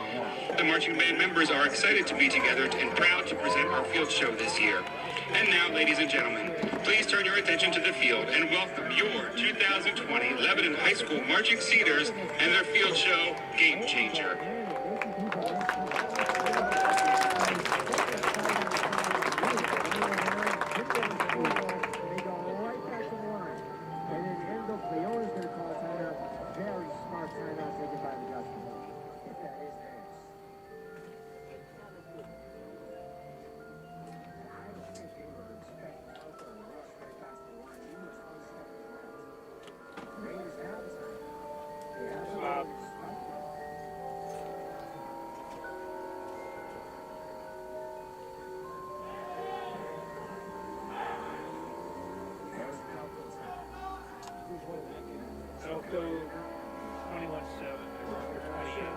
The marching band members are excited to be together and proud to present our field show this year. And now, ladies and gentlemen, please turn your attention to the field and welcome your 2020 Lebanon High School Marching Cedars and their field show, Game Changer. Elko 21-7, 28.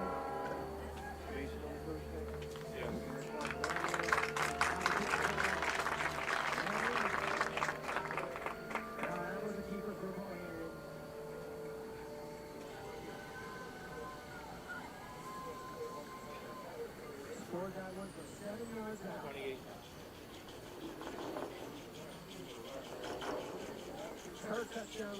Scored that one for 7 yards out. 28. Her touchdown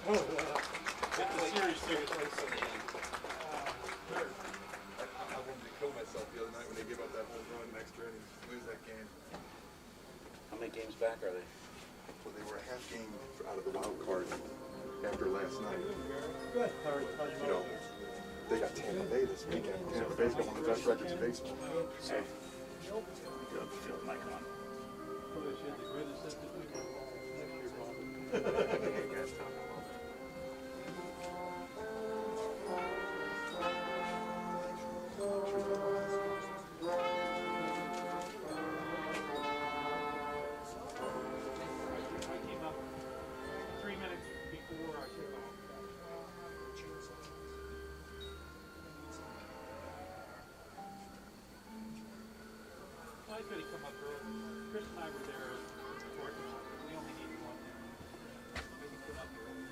Get the series ticket. I wanted to kill myself the other night when they gave up that home run extra and lose that game. How many games back are they? Well, they were a half game out of the wild card after last night. Good. You know, they got Tampa Bay this weekend. Tampa Bay's got one of the best records in baseball. So, good field mic on. I came up 3 minutes before I took off. I could have come up early. Chris and I were there working on it. We only need one. Maybe come up early.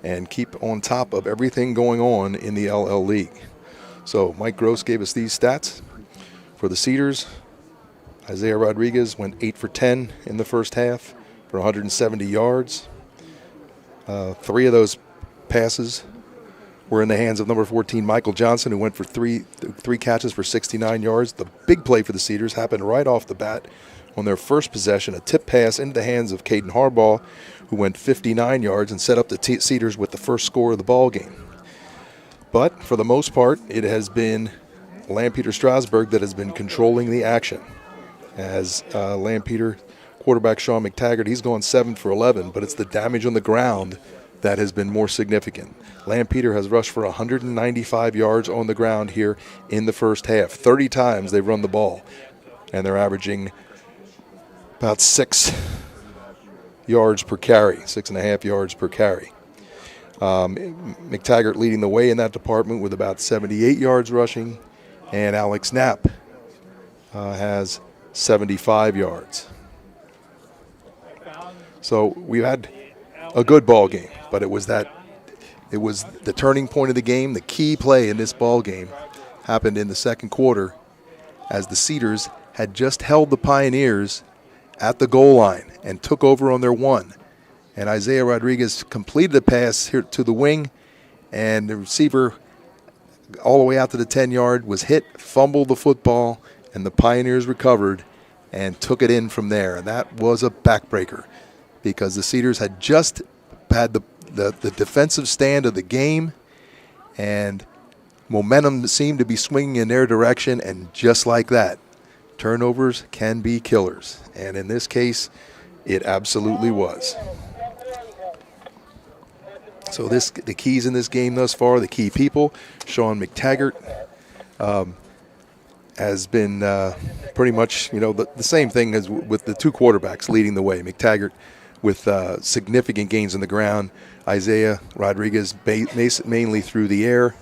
and keep on top of everything going on in the LL League. So Mike Gross gave us these stats for the Cedars. Isaiah Rodriguez went 8 for 10 in the first half for 170 yards. 3 of those passes were in the hands of number 14, Michael Johnson, who went for three catches for 69 yards. The big play for the Cedars happened right off the bat on their first possession, a tip pass into the hands of Caden Harbaugh, who went 59 yards and set up the Cedars with the first score of the ball game. But for the most part, it has been Lampeter-Strasburg that has been controlling the action. As Lampeter quarterback Sean McTaggart, he's gone 7 for 11, but it's the damage on the ground that has been more significant. Lampeter has rushed for 195 yards on the ground here in the first half. 30 times they've run the ball, and they're averaging about 6 yards per carry, 6.5 yards per carry. McTaggart leading the way in that department with about 78 yards rushing, and Alex Knapp has 75 yards. So we've had a good ball game, but it was the turning point of the game. The key play in this ball game happened in the second quarter, as the Cedars had just held the Pioneers at the goal line and took over on their 1. And Isaiah Rodriguez completed the pass here to the wing, and the receiver all the way out to the 10-yard was hit, fumbled the football, and the Pioneers recovered and took it in from there. And that was a backbreaker, because the Cedars had just had the defensive stand of the game, and momentum seemed to be swinging in their direction, and just like that, turnovers can be killers. And in this case, it absolutely was. So the keys in this game thus far, the key people, Sean McTaggart has been pretty much, the same thing as with the 2 quarterbacks leading the way. McTaggart with significant gains on the ground. Isaiah Rodriguez mainly through the air,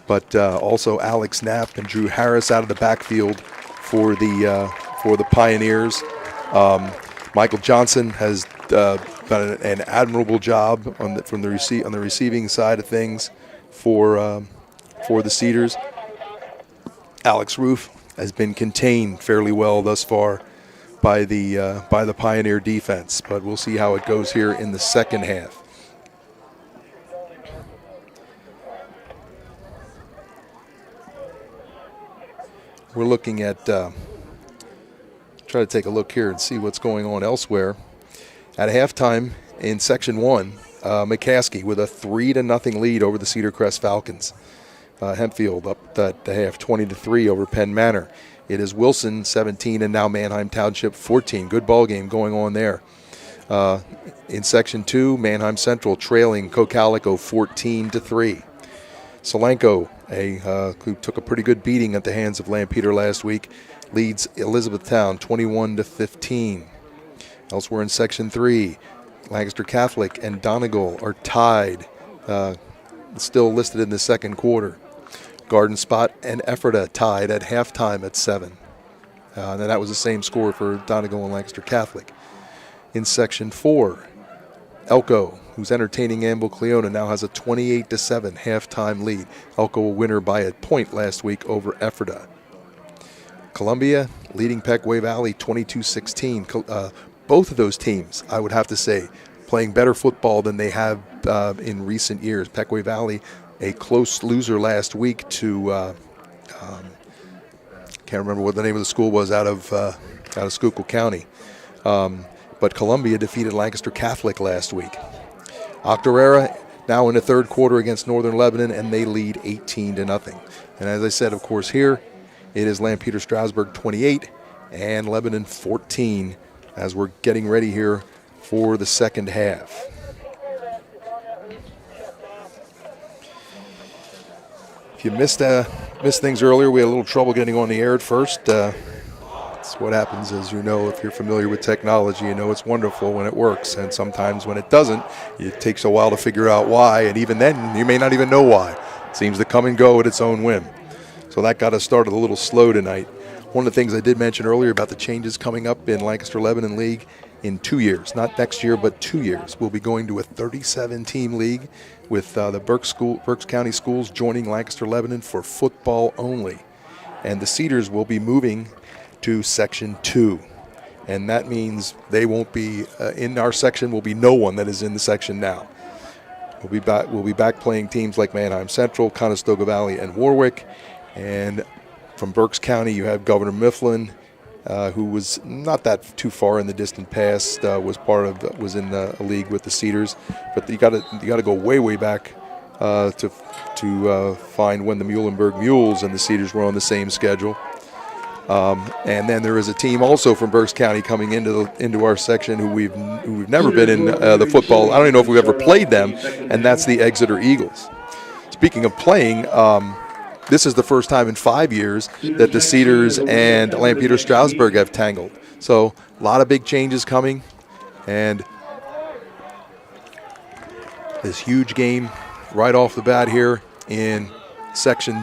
but also Alex Knapp and Drew Harris out of the backfield for the Pioneers. Michael Johnson has done an admirable job on the receiving side of things for the Cedars. Alex Roof has been contained fairly well thus far by the Pioneer defense, but we'll see how it goes here in the second half. We're looking at try to take a look here and see what's going on elsewhere. At halftime in Section 1, McCaskey with a 3-0 lead over the Cedar Crest Falcons. Hempfield up at the half, 20-3 over Penn Manor. It is Wilson 17 and now Manheim Township 14. Good ball game going on there. In Section 2, Manheim Central trailing Cocalico 14-3. Solanco, who took a pretty good beating at the hands of Lampeter last week, leads Elizabethtown 21-15. Elsewhere in Section 3, Lancaster Catholic and Donegal are tied, still listed in the second quarter. Garden Spot and Ephrata tied at halftime at 7. And that was the same score for Donegal and Lancaster Catholic. In Section 4, Elko, who's entertaining Amble Cleona, now has a 28-7 halftime lead. Elko a winner by a point last week over Ephrata. Columbia leading Peckway Valley 22-16. Both of those teams, I would have to say, playing better football than they have in recent years. Peckway Valley, a close loser last week to can't remember what the name of the school was out of Schuylkill County. But Columbia defeated Lancaster Catholic last week. Octorara now in the third quarter against Northern Lebanon, and they lead 18-0. And as I said, of course, here it is Lampeter-Strasburg 28 and Lebanon 14 as we're getting ready here for the second half. If you missed things earlier, we had a little trouble getting on the air at first. That's what happens, as you know, if you're familiar with technology. You know it's wonderful when it works, and sometimes when it doesn't, it takes a while to figure out why, and even then, you may not even know why. It seems to come and go at its own whim. So that got us started a little slow tonight. One of the things I did mention earlier about the changes coming up in Lancaster Lebanon League, in 2 years, not next year, but 2 years. We'll be going to a 37-team league with the Berks County schools joining Lancaster Lebanon for football only. And the Cedars will be moving to Section 2. And that means they won't be in our section. Will be no one that is in the section now. We'll be back playing teams like Manheim Central, Conestoga Valley, and Warwick. And from Berks County, you have Governor Mifflin, who was not that too far in the distant past, was in a league with the Cedars. But you got to go way back to find when the Muhlenberg Mules and the Cedars were on the same schedule. And then there is a team also from Berks County coming into our section who we've never been in the football. I don't even know if we've ever played them, and that's the Exeter Eagles. Speaking of playing, this is the first time in 5 years that the Cedars and Lampeter-Strasburg have tangled. So a lot of big changes coming, and this huge game right off the bat here in Section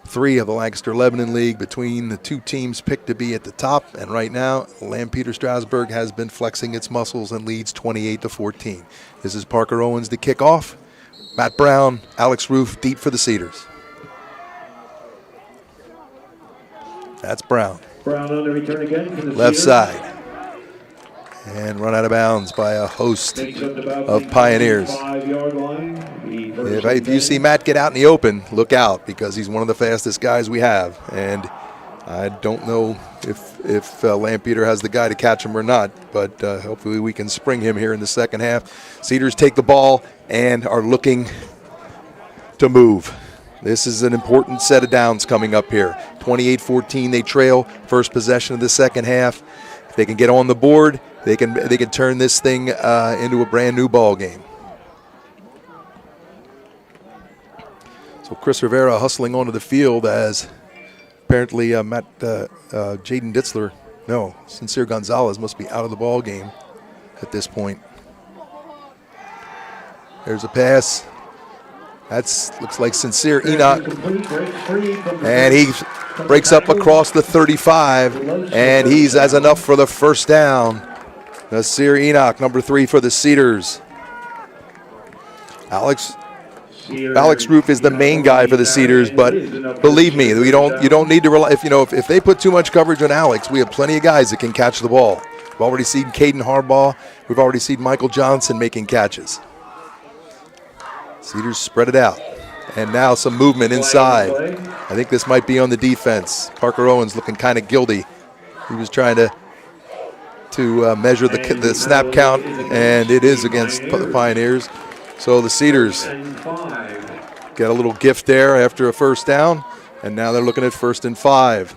3 of the Lancaster Lebanon League between the two teams picked to be at the top. And right now, Lampeter-Strasburg has been flexing its muscles and leads 28-14. This is Parker Owens to kick off. Matt Brown, Alex Roof deep for the Cedars. That's Brown. Brown on the return again for the Left Cedars. side. And run out of bounds by a host Takes up about of the Pioneers. 5-yard line. The first If you see Matt get out in the open, look out, because he's one of the fastest guys we have. And I don't know if Lampeter has the guy to catch him or not, but hopefully we can spring him here in the second half. Cedars take the ball and are looking to move. This is an important set of downs coming up here. 28-14, they trail. First possession of the second half. If they can get on the board, they can turn this thing into a brand new ball game. So Chris Rivera hustling onto the field as apparently Jaden Ditzler, Sincere Gonzalez must be out of the ball game at this point. There's a pass. Looks like Sincere Enoch. And he breaks up across the 35, and he's has enough for the first down. Nasir Enoch, number 3 for the Cedars. Alex Roof is the main guy for the Cedars, but believe me, you don't need to rely. If they put too much coverage on Alex, we have plenty of guys that can catch the ball. We've already seen Caden Harbaugh. We've already seen Michael Johnson making catches. Cedars spread it out, and now some movement inside. I think this might be on the defense. Parker Owens looking kind of guilty. He was trying to measure the snap count, and it is against the Pioneers. So the Cedars get a little gift there after a first down, and now they're looking at 1st and 5.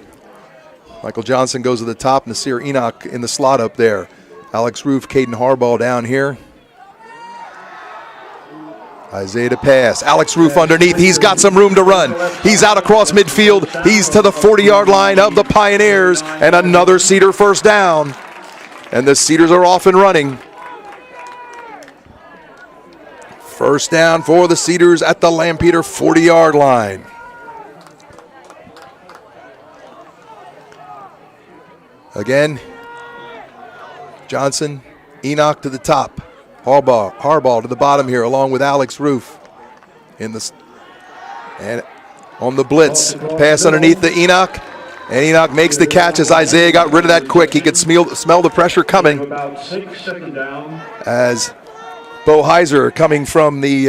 Michael Johnson goes to the top. Nasir Enoch in the slot up there. Alex Roof, Caden Harbaugh down here. Isaiah to pass. Alex Roof underneath. He's got some room to run. He's out across midfield. He's to the 40-yard line of the Pioneers, and another Cedar first down. And the Cedars are off and running. First down for the Cedars at the Lampeter 40-yard line. Again, Johnson, Enoch to the top. Harbaugh to the bottom here, along with Alex Roof. And on the blitz, pass underneath the Enoch. And Enoch makes the catch as Isaiah got rid of that quick. He could smell the pressure coming. About 6, second down. As Bo Heiser coming from the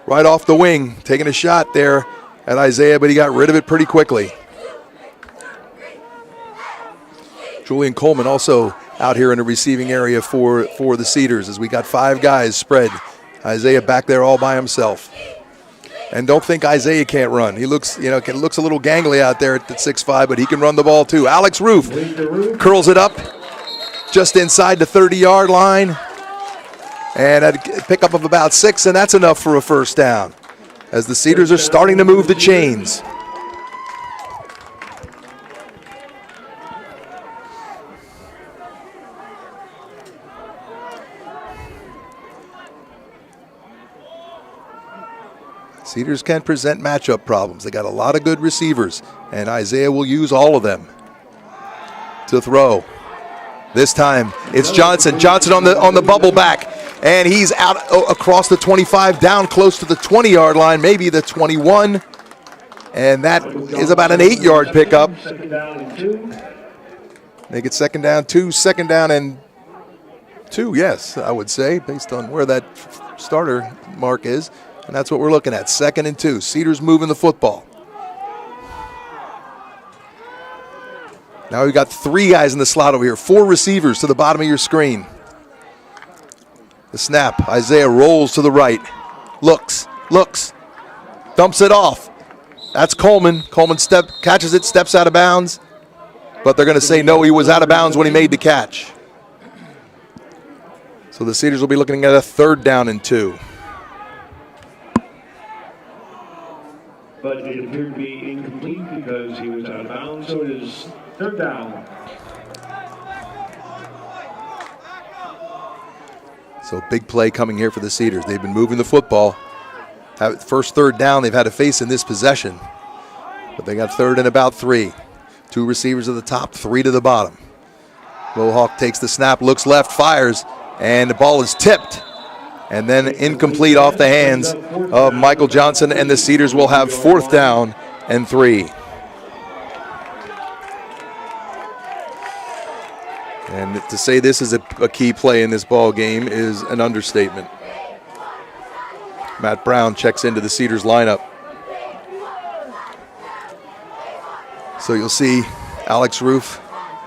right off the wing, taking a shot there at Isaiah, but he got rid of it pretty quickly. Julian Coleman also out here in the receiving area for the Cedars, as we got 5 guys spread. Isaiah back there all by himself. And don't think Isaiah can't run. He looks a little gangly out there at the 6'5", but he can run the ball too. Alex Roof curls it up just inside the 30-yard line. And a pickup of about 6, and that's enough for a first down, as the Cedars are starting to move the chains. Cedars can present matchup problems. They got a lot of good receivers, and Isaiah will use all of them to throw. This time it's Johnson. Johnson on the bubble back, and he's out across the 25, down close to the 20-yard line, maybe the 21, and that is about an 8-yard pickup. Second down and 2. Make it second down, 2, second down and 2, yes, I would say, based on where that starter mark is, and that's what we're looking at, 2nd and 2. Cedars moving the football. Now we've got 3 guys in the slot over here, 4 receivers to the bottom of your screen. The snap, Isaiah rolls to the right, looks, dumps it off. That's Coleman. Coleman catches it, steps out of bounds, but they're going to say no, he was out of bounds when he made the catch. So the Cedars will be looking at a 3rd down and 2. But it appeared to be incomplete because he was out of bounds, so it is 3rd down. So big play coming here for the Cedars. They've been moving the football. First 3rd down they've had to face in this possession. But they got 3rd and about 3. 2 receivers at the top, 3 to the bottom. Mohawk takes the snap, looks left, fires, and the ball is tipped. And then incomplete off the hands of Michael Johnson, and the Cedars will have 4th down and 3. And to say this is a key play in this ball game is an understatement. Matt Brown checks into the Cedars lineup. So you'll see Alex Roof,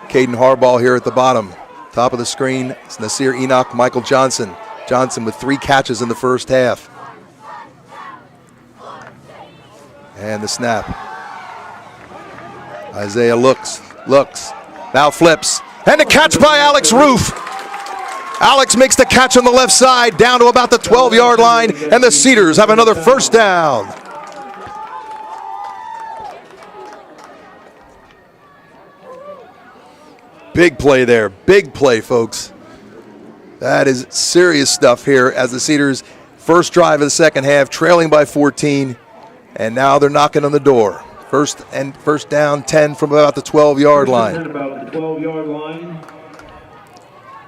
Caden Harbaugh here at the bottom. Top of the screen, it's Nasir Enoch, Michael Johnson. Johnson with 3 catches in the first half. And the snap. Isaiah looks, now flips. And the catch by Alex Roof. Alex makes the catch on the left side, down to about the 12-yard line, and the Cedars have another 1st down. Big play there, big play, folks. That is serious stuff here as the Cedars, first drive of the second half, trailing by 14, and now they're knocking on the door. First down, 10 from about the 12-yard line. About the 12-yard line.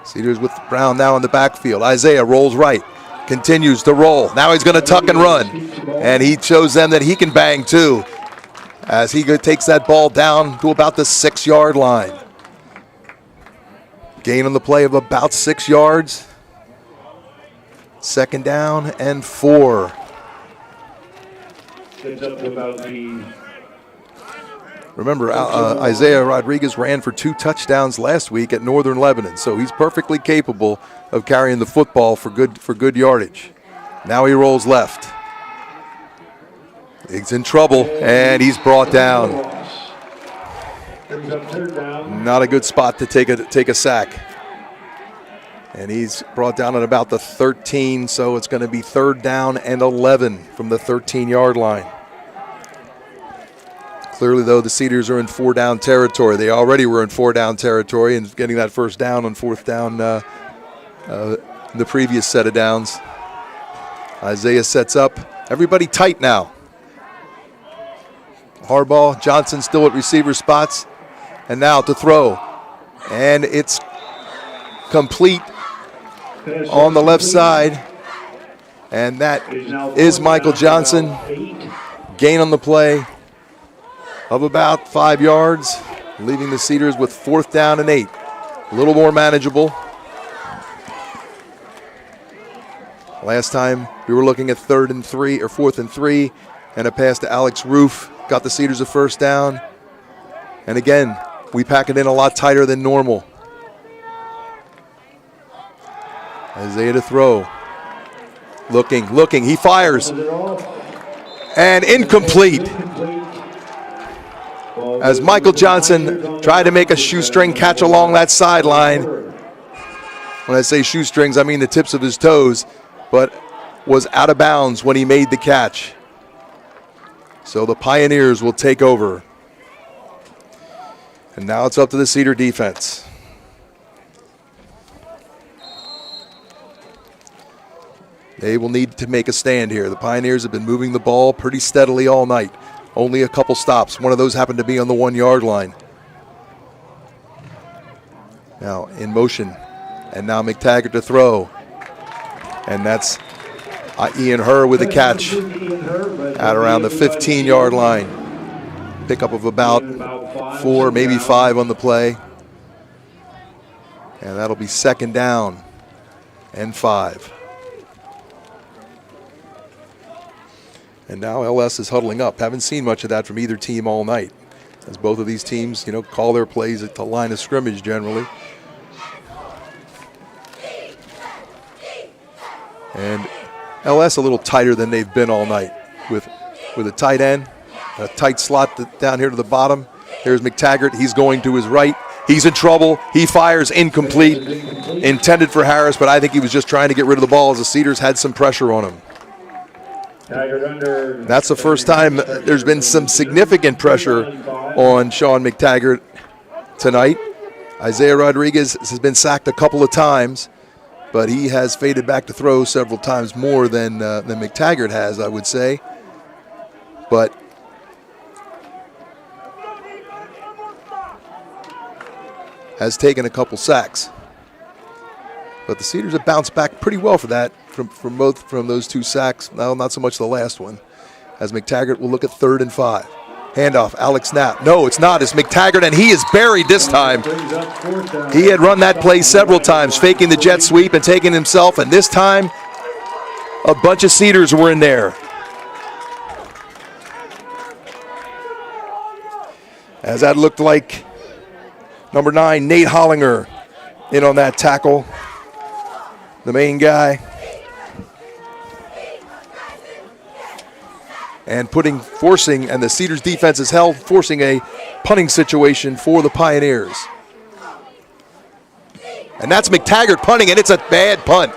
Cedars with Brown now in the backfield. Isaiah rolls right, continues to roll. Now he's going to tuck and run, and he shows them that he can bang too as he takes that ball down to about the 6-yard line. Gain on the play of about 6 yards. 2nd down and 4. Gets up to about the... Remember, Isaiah Rodriguez ran for 2 touchdowns last week at Northern Lebanon, so he's perfectly capable of carrying the football for good yardage. Now he rolls left. He's in trouble, and he's brought down. Not a good spot to take a sack. And he's brought down at about the 13, so it's going to be 3rd down and 11 from the 13-yard line. Clearly, though, the Cedars are in 4-down territory. They already were in 4-down territory and getting that 1st down on 4th down in the previous set of downs. Isaiah sets up. Everybody tight now. Harbaugh, Johnson still at receiver spots. And now to throw. And it's complete on the left side. And that is Michael Johnson. Gain on the play of about 5 yards, leaving the Cedars with 4th down and 8. A little more manageable. Last time we were looking at 3rd and 3 or 4th and 3, and a pass to Alex Roof got the Cedars a 1st down. And again, we pack it in a lot tighter than normal. Isaiah to throw. Looking, he fires. And incomplete. As Michael Johnson tried to make a shoestring catch along that sideline. When I say shoestrings, I mean the tips of his toes, but was out of bounds when he made the catch. So the Pioneers will take over. And now it's up to the Cedar defense. They will need to make a stand here. The Pioneers have been moving the ball pretty steadily all night. Only a couple stops. One of those happened to be on the 1-yard line. Now in motion. And now McTaggart to throw. And that's Ian Herr with a catch at around the 15-yard line. Pickup of about 4, maybe 5 on the play. And that'll be 2nd down and 5. And now LS is huddling up. Haven't seen much of that from either team all night, as both of these teams, call their plays at the line of scrimmage generally. And LS a little tighter than they've been all night with a tight end, a tight slot down here to the bottom. Here's McTaggart. He's going to his right. He's in trouble. He fires incomplete, intended for Harris, but I think he was just trying to get rid of the ball as the Cedars had some pressure on him. That's the first time there's been some significant pressure on Sean McTaggart tonight. Isaiah Rodriguez has been sacked a couple of times, but he has faded back to throw several times more than McTaggart has, I would say. But has taken a couple sacks. But the Cedars have bounced back pretty well for that from those 2 sacks. No, not so much the last one. As McTaggart will look at 3rd and 5. Handoff, Alex Knapp. No, it's not. It's McTaggart, and he is buried this time. He had run that play several times, faking the jet sweep and taking himself, and this time a bunch of Cedars were in there. As that looked like number 9, Nate Hollinger, in on that tackle. The main guy. And the Cedars defense is held, forcing a punting situation for the Pioneers. And that's McTaggart punting, and it's a bad punt.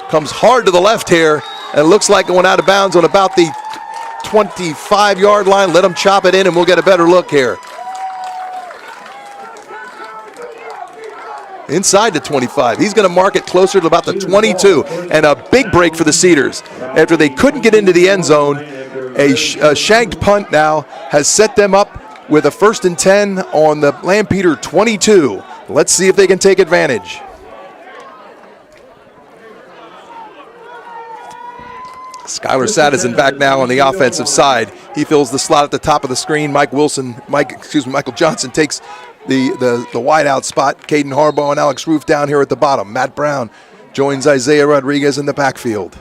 Comes hard to the left here, and it looks like it went out of bounds on about the 25-yard line. Let him chop it in, and we'll get a better look here. Inside the 25. He's going to mark it closer to about the 22. And a big break for the Cedars. After they couldn't get into the end zone, a shanked punt now has set them up with a 1st and 10 on the Lampeter 22. Let's see if they can take advantage. Skylar Sadison back now on the offensive side. He fills the slot at the top of the screen. Michael Johnson takes the wide out spot. Caden Harbaugh and Alex Roof down here at the bottom. Matt Brown joins Isaiah Rodriguez in the backfield.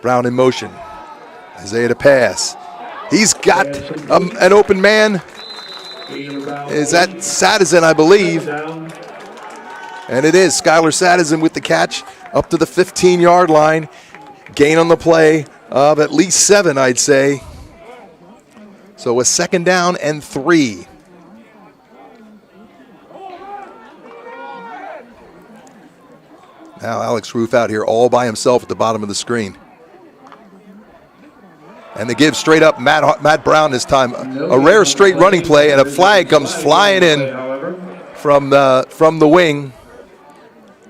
Brown in motion. Isaiah to pass. He's got an open man. Is that Sadison, I believe? And it is. Skylar Sadison with the catch up to the 15-yard line. Gain on the play of at least 7, I'd say. So a 2nd down and 3. Now Alex Roof out here all by himself at the bottom of the screen. And they give straight up Matt Brown this time. A rare straight running play, and a flag comes flying in from the wing.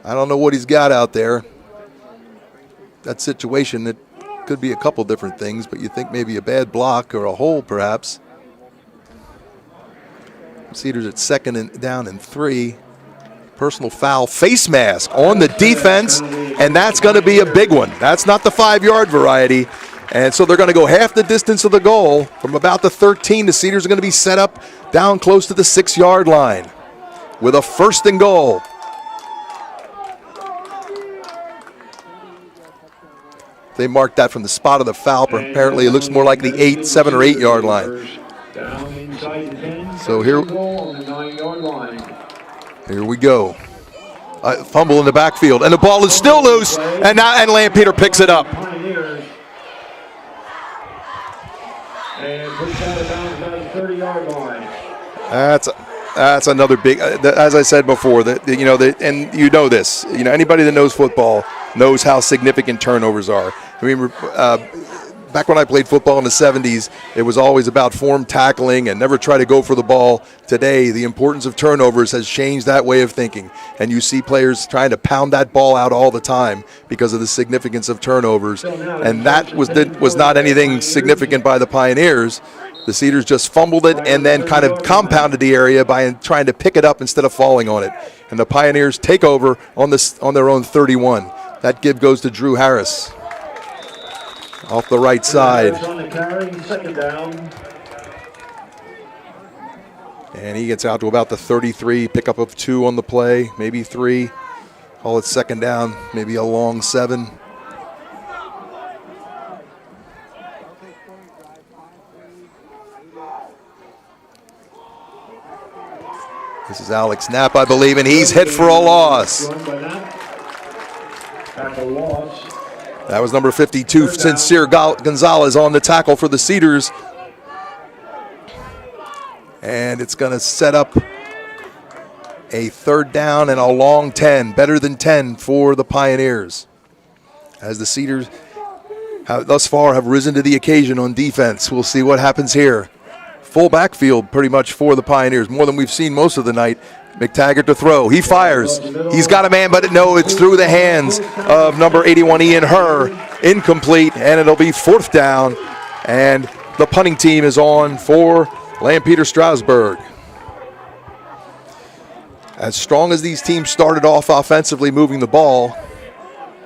I don't know what he's got out there. That situation, it could be a couple different things, but you think maybe a bad block or a hole perhaps. Cedars at 2nd down and 3. Personal foul, face mask on the defense, and that's going to be a big one. That's not the 5-yard variety. And so they're going to go half the distance of the goal from about the 13. The Cedars are going to be set up down close to the 6-yard line with a 1st and goal. They marked that from the spot of the foul, but apparently it looks more like the 7 or 8-yard line. So here we go. Fumble in the backfield, and the ball is still loose, and Lampeter picks it up. And puts out of bounds on the 30-yard line. That's another big. As I said before, and you know this. Anybody that knows football knows how significant turnovers are. I mean, back when I played football in the 70s, it was always about form tackling and never try to go for the ball. Today, the importance of turnovers has changed that way of thinking, and you see players trying to pound that ball out all the time because of the significance of turnovers. And that was not anything significant by the Pioneers. The Cedars just fumbled it and then kind of compounded the area by trying to pick it up instead of falling on it. And the Pioneers take over on their own 31. That give goes to Drew Harris off the right side. On the carry, second down. And he gets out to about the 33, pickup of 2 on the play, maybe 3. Call it second down, maybe a long 7. This is Alex Knapp, I believe, and he's hit for a loss. That was number 52, Sincere Gonzalez on the tackle for the Cedars. And it's going to set up a third down and a long 10, better than 10 for the Pioneers. As the Cedars thus far have risen to the occasion on defense. We'll see what happens here. Full backfield pretty much for the Pioneers, more than we've seen most of the night. McTaggart to throw. He fires. He's got a man, but no, it's through the hands of number 81, Ian Herr. Incomplete, and it'll be 4th down. And the punting team is on for Lampeter-Strasburg. As strong as these teams started off offensively moving the ball,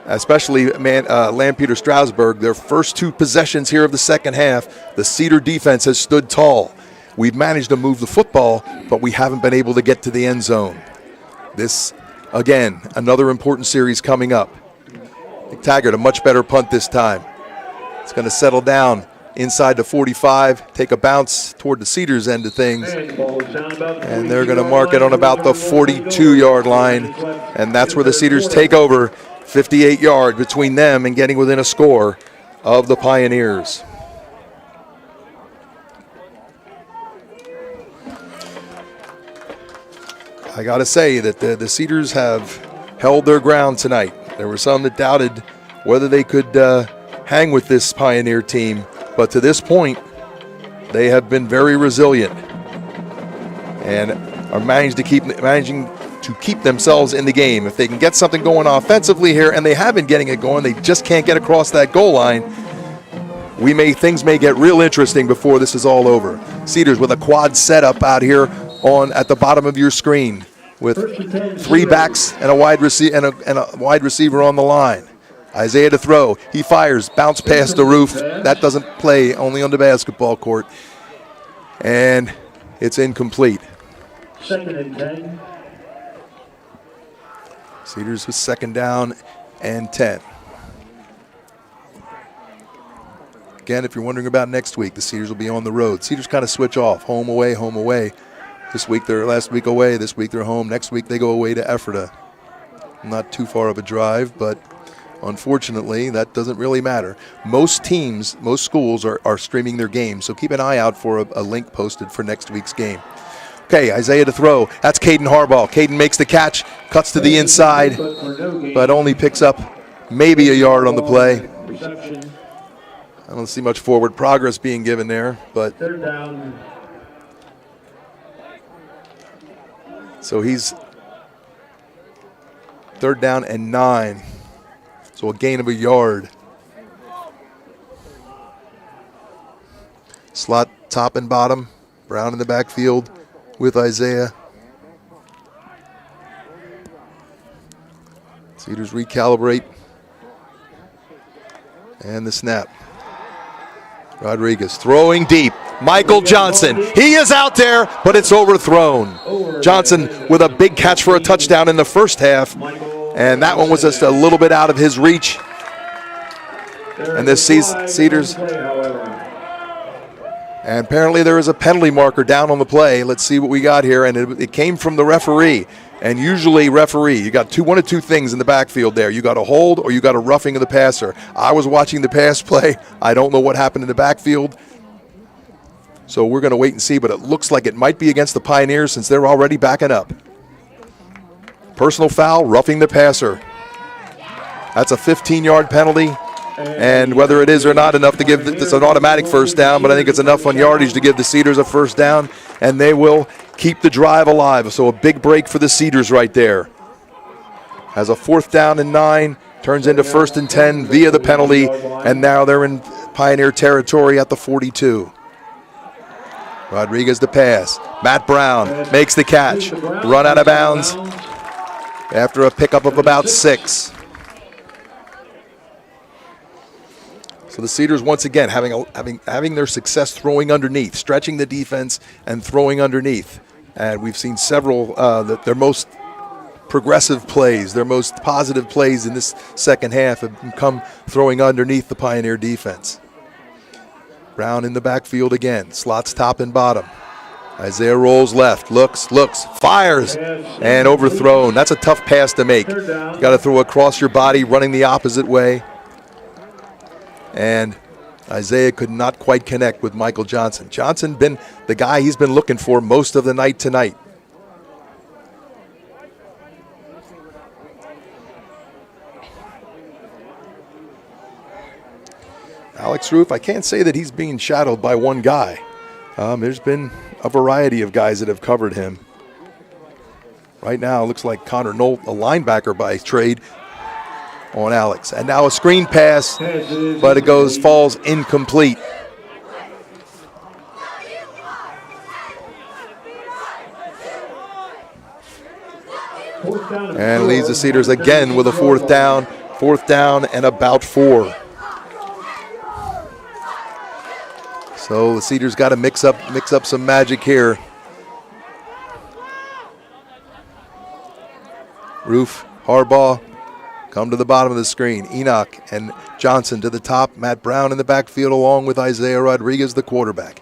especially Lampeter-Strasburg, their first 2 possessions here of the second half, the Cedar defense has stood tall. We've managed to move the football, but we haven't been able to get to the end zone. This, again, another important series coming up. McTaggart, a much better punt this time. It's going to settle down inside the 45, take a bounce toward the Cedars end of things, and they're going to mark it on about the 42-yard line, and that's where the Cedars take over. 58 yards between them and getting within a score of the Pioneers. I got to say that the Cedars have held their ground tonight. There were some that doubted whether they could hang with this Pioneer team, but to this point, they have been very resilient and are managing to keep themselves in the game. If they can get something going offensively here, and they have been getting it going, they just can't get across that goal line. Things may get real interesting before this is all over. Cedars with a quad setup out here at the bottom of your screen with 3 backs and a wide receiver on the line. Isaiah to throw. He fires, bounce past the roof. That doesn't play, only on the basketball court. And it's incomplete. 2nd and 10. Cedars with 2nd down and 10. Again, if you're wondering about next week, the Cedars will be on the road. Cedars kind of switch off, home away, home away. Last week away, this week they're home. Next week they go away to Ephrata. Not too far of a drive, but unfortunately that doesn't really matter. Most schools are streaming their games, so keep an eye out for a link posted for next week's game. Okay, Isaiah to throw. That's Caden Harbaugh. Caden makes the catch, cuts to the inside, but only picks up maybe a yard on the play. I don't see much forward progress being given there, but 3rd down. So he's 3rd down and 9. So a gain of a yard. Slot top and bottom. Brown in the backfield with Isaiah. Cedars recalibrate. And the snap. Rodriguez throwing deep. Michael Johnson. He is out there, but it's overthrown. Johnson with a big catch for a touchdown in the first half. And that one was just a little bit out of his reach. And this Cedars. And apparently there is a penalty marker down on the play. Let's see what we got here. And it came from the referee. And usually you got one of two things in the backfield there. You got a hold or you got a roughing of the passer. I was watching the pass play. I don't know what happened in the backfield. So we're going to wait and see, but it looks like it might be against the Pioneers since they're already backing up. Personal foul, roughing the passer. That's a 15-yard penalty. And whether it is or not enough to give, it's an automatic first down, but I think it's enough on yardage to give the Cedars a first down, and they will keep the drive alive. So a big break for the Cedars right there. As a 4th down and 9, turns into 1st and 10 via the penalty, and now they're in Pioneer territory at the 42. Rodriguez the pass. Matt Brown makes the catch. Run out of bounds after a pickup of about 6. So the Cedars once again having their success throwing underneath, stretching the defense and throwing underneath. And we've seen several their most progressive plays, their most positive plays in this second half have come throwing underneath the Pioneer defense. Brown in the backfield again, slots top and bottom. Isaiah rolls left, looks, fires, and overthrown. That's a tough pass to make. You got to throw across your body, running the opposite way. And Isaiah could not quite connect with Michael Johnson. Johnson been the guy he's been looking for most of the night tonight. Alex Roof, I can't say that he's being shadowed by one guy. There's been a variety of guys that have covered him. Right now, it looks like Connor Nolt, a linebacker by trade, on Alex. And now a screen pass, but it falls incomplete. And leads the Cedars again with a 4th down. 4th down and about 4. So the Cedars got to mix up some magic here. Roof, Harbaugh, come to the bottom of the screen. Enoch and Johnson to the top. Matt Brown in the backfield along with Isaiah Rodriguez, the quarterback.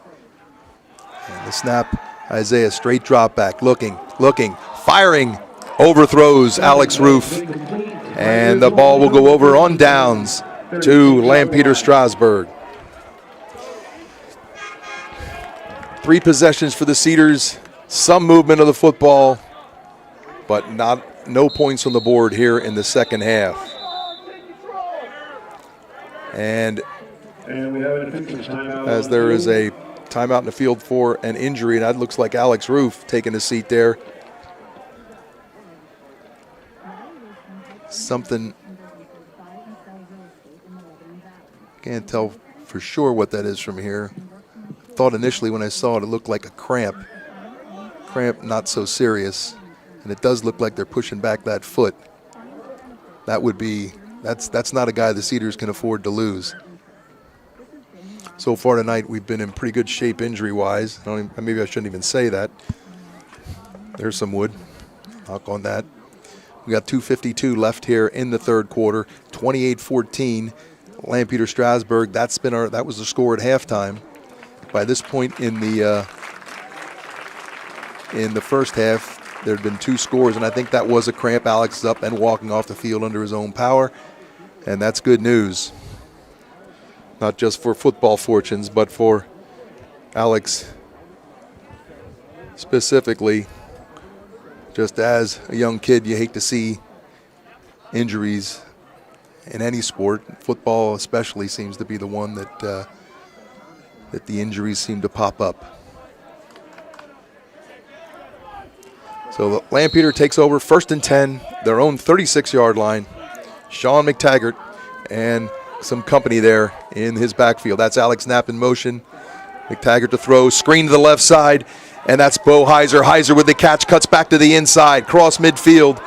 And the snap, Isaiah straight drop back, looking, firing, overthrows Alex Roof. And the ball will go over on downs to Lampeter-Strasburg. 3 possessions for the Cedars, some movement of the football, but no points on the board here in the second half. And we have an official timeout. As there is a timeout in the field for an injury, and that looks like Alex Roof taking a seat there. Something, can't tell for sure what that is from here. Thought initially when I saw it, it looked like a cramp. Cramp, not so serious. And it does look like they're pushing back that foot. That's not a guy the Cedars can afford to lose. So far tonight, we've been in pretty good shape injury-wise. Maybe I shouldn't even say that. There's some wood. Knock on that. We got 2:52 left here in the third quarter. 28-14. Lampeter-Strasburg. That was the score at halftime. By this point in the first half, there had been 2 scores, and I think that was a cramp. Alex is up and walking off the field under his own power, and that's good news. Not just for football fortunes, but for Alex specifically. Just as a young kid, you hate to see injuries in any sport. Football especially seems to be the one that the injuries seem to pop up. So Lampeter takes over 1st and 10, their own 36-yard line. Sean McTaggart and some company there in his backfield. That's Alex Knapp in motion. McTaggart to throw, screen to the left side, and that's Bo Heiser. Heiser with the catch, cuts back to the inside, cross midfield,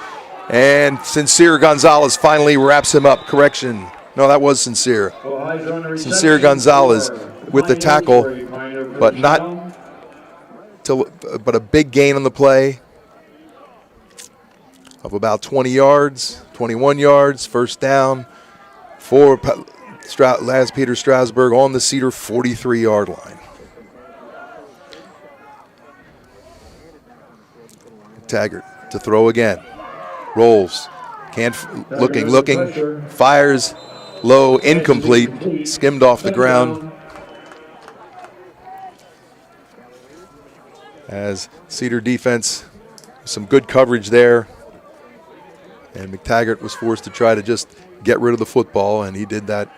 and Sincere Gonzalez finally wraps him up. Correction. No, that was Sincere. Sincere Gonzalez with the tackle, but but a big gain on the play of about 20 yards, 21 yards, 1st down for Lampeter-Strasburg on the Cedar 43-yard line. Taggart to throw again. Rolls. Looking. Fires low, incomplete. Skimmed off the ground. As Cedar defense, some good coverage there. And McTaggart was forced to try to just get rid of the football, and he did that.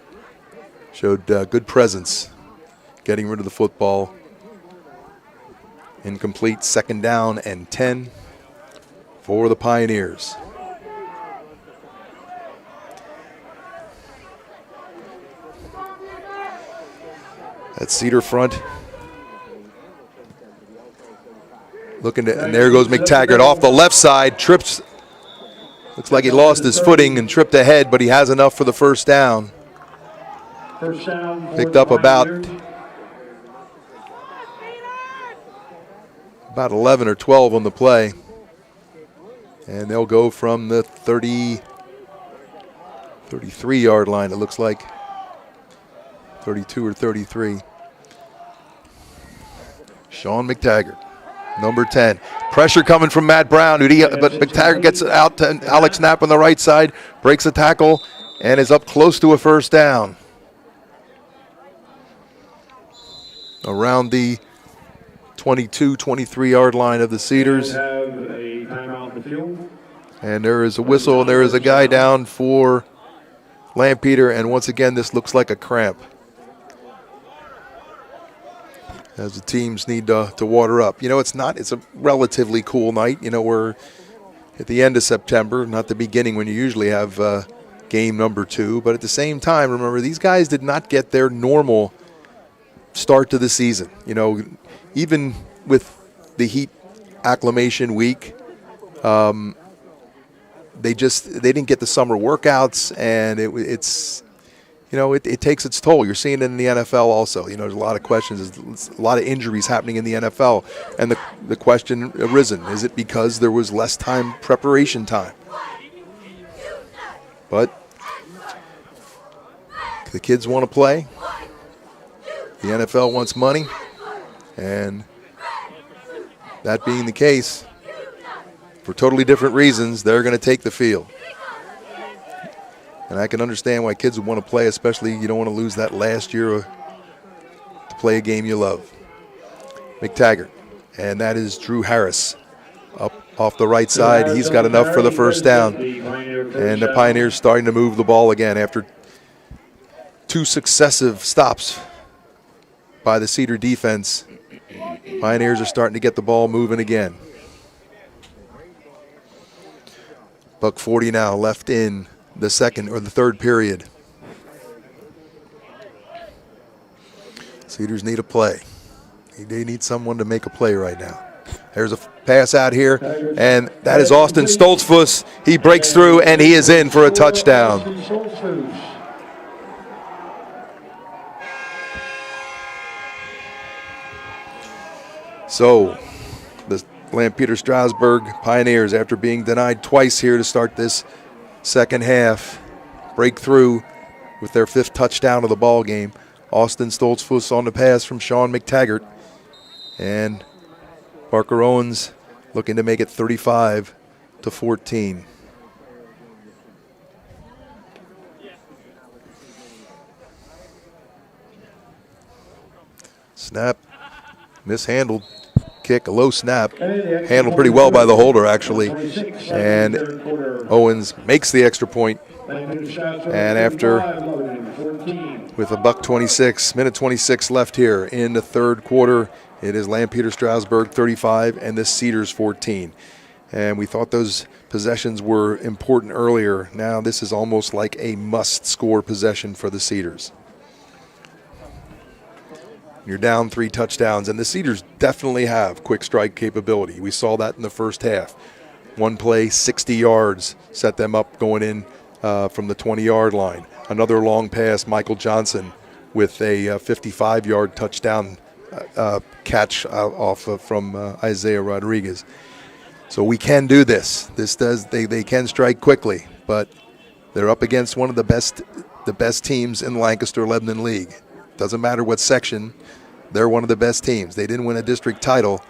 Showed good presence getting rid of the football. Incomplete, 2nd down and 10 for the Pioneers. That Cedar front Looking to, and there goes McTaggart off the left side, trips. Looks like he lost his footing and tripped ahead, but he has enough for the first down. First down for Picked the up about Pioneers. 11 or 12 on the play. And they'll go from the 33-yard line, it looks like. 32 or 33. Sean McTaggart, number 10. Pressure coming from Matt Brown, but McTaggart gets it out to Alex Knapp on the right side, breaks a tackle, and is up close to a first down. Around the 22, 23-yard line of the Cedars. Have a timeout in the field. And there is a whistle, and there is a guy down for Lampeter, and once again, this looks like a cramp. As the teams need to water up. It's a relatively cool night. We're at the end of September, not the beginning when you usually have game number 2. But at the same time, remember, these guys did not get their normal start to the season. Even with the Heat acclimation week, they didn't get the summer workouts, and it takes its toll. You're seeing it in the NFL also. There's a lot of questions. There's a lot of injuries happening in the NFL. And the question arisen, is it because there was less preparation time? But the kids want to play. The NFL wants money. And that being the case, for totally different reasons, they're going to take the field. And I can understand why kids would want to play, especially you don't want to lose that last year to play a game you love. McTaggart, and that is Drew Harris up off the right side. He's got enough for the first down. And the Pioneers starting to move the ball again after 2 successive stops by the Cedar defense. Pioneers are starting to get the ball moving again. $1:40 now left in the second or the third period. Cedars need a play. They need someone to make a play right now. There's a pass out here, and that is Austin Stoltzfus. He breaks through, and he is in for a touchdown. So the Lampeter-Strasburg Pioneers, after being denied twice here to start this second half, break through with their 5th touchdown of the ball game. Austin Stoltzfus on the pass from Sean McTaggart, and Parker Owens looking to make it 35-14. Snap, mishandled. Kick, a low snap, handled pretty well by the holder actually, and Owens makes the extra point. And after, with minute 26 left here in the third quarter, it is Lampeter-Strasburg 35 and the Cedars 14. And we thought those possessions were important earlier. Now this is almost like a must-score possession for the Cedars. You're down 3 touchdowns, and the Cedars definitely have quick strike capability. We saw that in the first half. One play, 60 yards, set them up going in from the 20-yard line. Another long pass, Michael Johnson with a 55-yard touchdown catch from Isaiah Rodriguez. So we can do this. They can strike quickly, but they're up against one of the best teams in the Lancaster-Lebanon League. Doesn't matter what section, they're one of the best teams. They didn't win a district title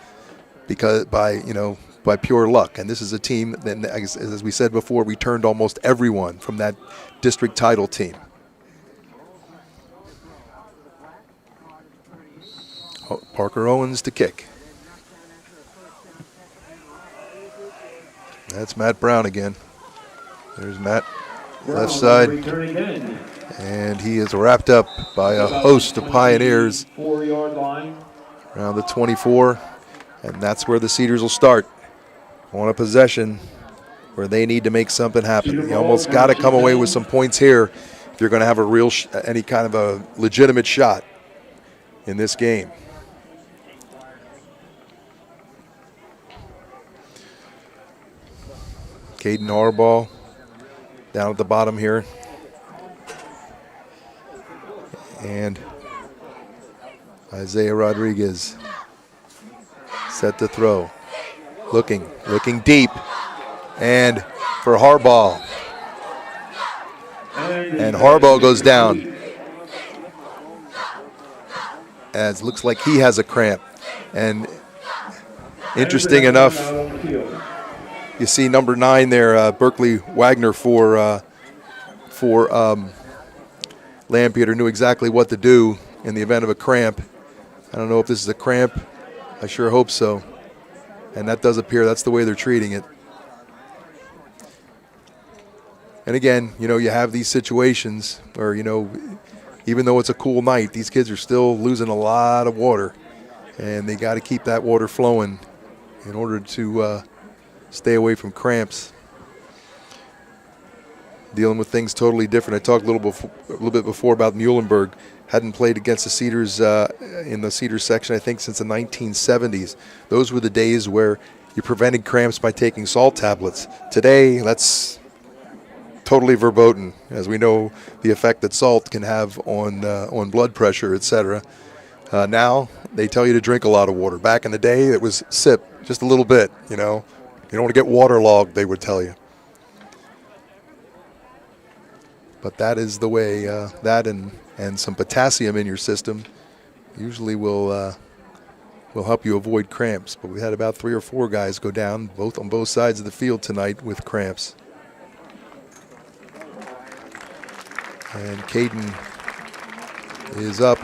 by pure luck. And this is a team that, as we said before, returned almost everyone from that district title team. Parker Owens to kick. That's Matt Brown again. There's Matt, left side. And he is wrapped up by a host of Pioneers 4-yard line around the 24. And that's where the Cedars will start. On a possession where they need to make something happen. You almost got to come away with some points here if you're going to have a real, any kind of a legitimate shot in this game. Caden Harbaugh down at the bottom here. And Isaiah Rodriguez set to throw. Looking deep. And for Harbaugh. And Harbaugh goes down. As looks like he has a cramp. And interesting enough, you see number 9 there, Berkeley Wagner for Lampeter knew exactly what to do in the event of a cramp. I don't know if this is a cramp. I sure hope so. And that does appear that's the way they're treating it. And again, you have these situations where, even though it's a cool night, these kids are still losing a lot of water. And they got to keep that water flowing in order to stay away from cramps. Dealing with things totally different. I talked a little bit before about Muhlenberg. Hadn't played against the Cedars in the Cedars section, I think, since the 1970s. Those were the days where you prevented cramps by taking salt tablets. Today, that's totally verboten, as we know the effect that salt can have on blood pressure, etc. Now they tell you to drink a lot of water. Back in the day, it was sip, just a little bit. You don't want to get waterlogged, they would tell you. But that is the way, that and some potassium in your system usually will help you avoid cramps. But we had about 3 or 4 guys go down, on both sides of the field tonight with cramps. And Caden is up.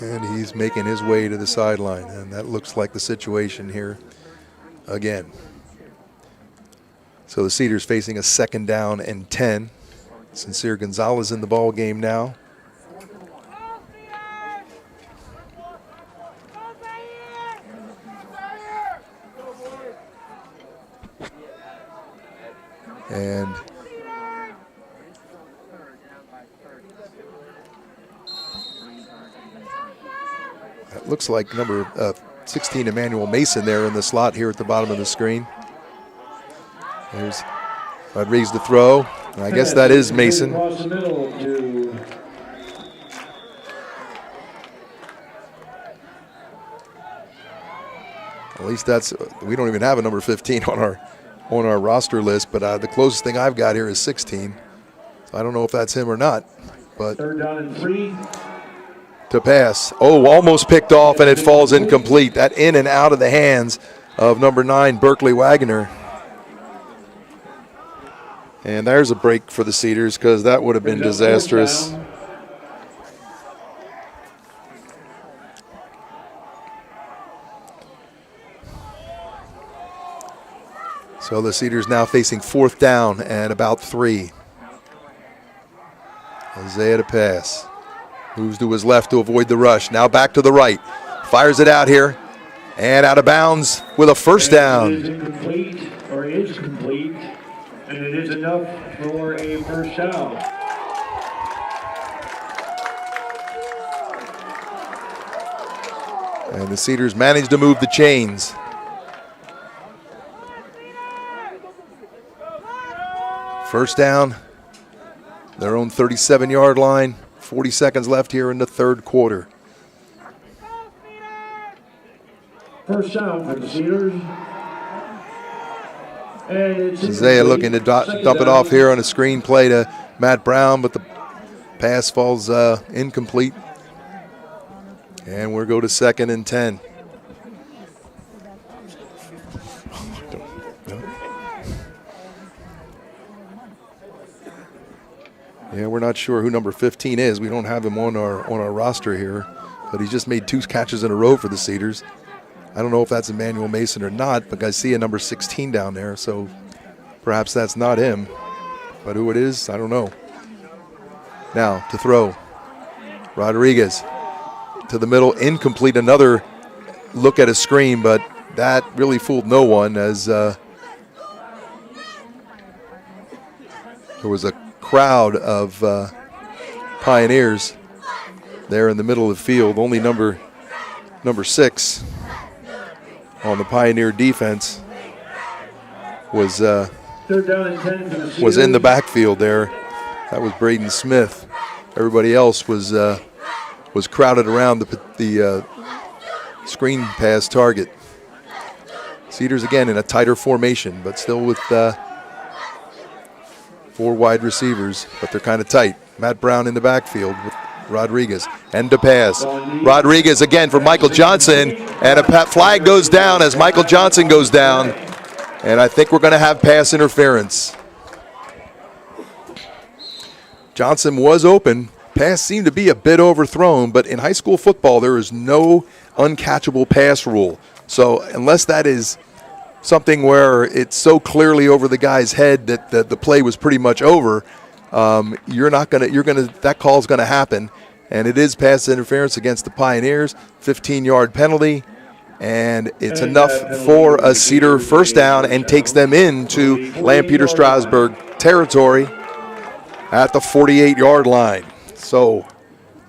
And he's making his way to the sideline. And that looks like the situation here again. So the Cedars facing a 2nd down and 10. Sincere Gonzalez in the ball game now. And that looks like number 16 Emmanuel Mason there in the slot here at the bottom of the screen. There's Rodriguez to throw. I guess that is Mason. At least we don't even have a number 15 on our roster list, but the closest thing I've got here is 16. So I don't know if that's him or not. But 3rd down and 3. To pass. Oh, almost picked off, and it falls incomplete. That in and out of the hands of number 9, Berkeley Wagner. And there's a break for the Cedars because that would have been disastrous. So the Cedars now facing 4th down and about 3. Isaiah to pass. Moves to his left to avoid the rush. Now back to the right. Fires it out here. And out of bounds with a 1st down. It is incomplete, or is complete, and it is enough for a 1st down. And the Cedars managed to move the chains. First down, their own 37-yard line. 40 seconds left here in the 3rd quarter. 1st down for the Cedars. And it's Isaiah looking to dump it off here on a screen play to Matt Brown, but the pass falls incomplete. And we'll go to 2nd and 10. Yeah, we're not sure who number 15 is. We don't have him on our roster here, but he's just made 2 catches in a row for the Cedars. I don't know if that's Emmanuel Mason or not, but I see a number 16 down there, so perhaps that's not him. But who it is, I don't know. Now to throw. Rodriguez to the middle, incomplete. Another look at a screen, but that really fooled no one as there was a crowd of Pioneers there in the middle of the field. Only number 6 on the Pioneer defense was Third down and 10 for the Cedars. was in the backfield there. That was Braden Smith. Everybody else was crowded around the screen pass target. Cedars again in a tighter formation, but still with 4 wide receivers, but they're kind of tight. Matt Brown in the backfield with Rodriguez. End to pass. Rodriguez again for Michael Johnson, and a flag goes down as Michael Johnson goes down, and I think we're going to have pass interference. Johnson was open. Pass seemed to be a bit overthrown, but in high school football, there is no uncatchable pass rule. So unless that is something where it's so clearly over the guy's head that the play was pretty much over, that call's gonna happen, and it is pass interference against the Pioneers. 15-yard penalty, and it's enough for a Cedar first down and takes them into Lampeter-Strasburg territory at the 48-yard line. So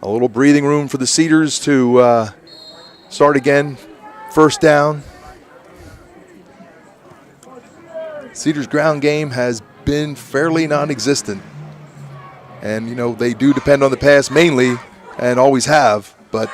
a little breathing room for the Cedars to start again. First down. Cedars' ground game has been fairly non-existent. And, you know, they do depend on the pass mainly and always have. But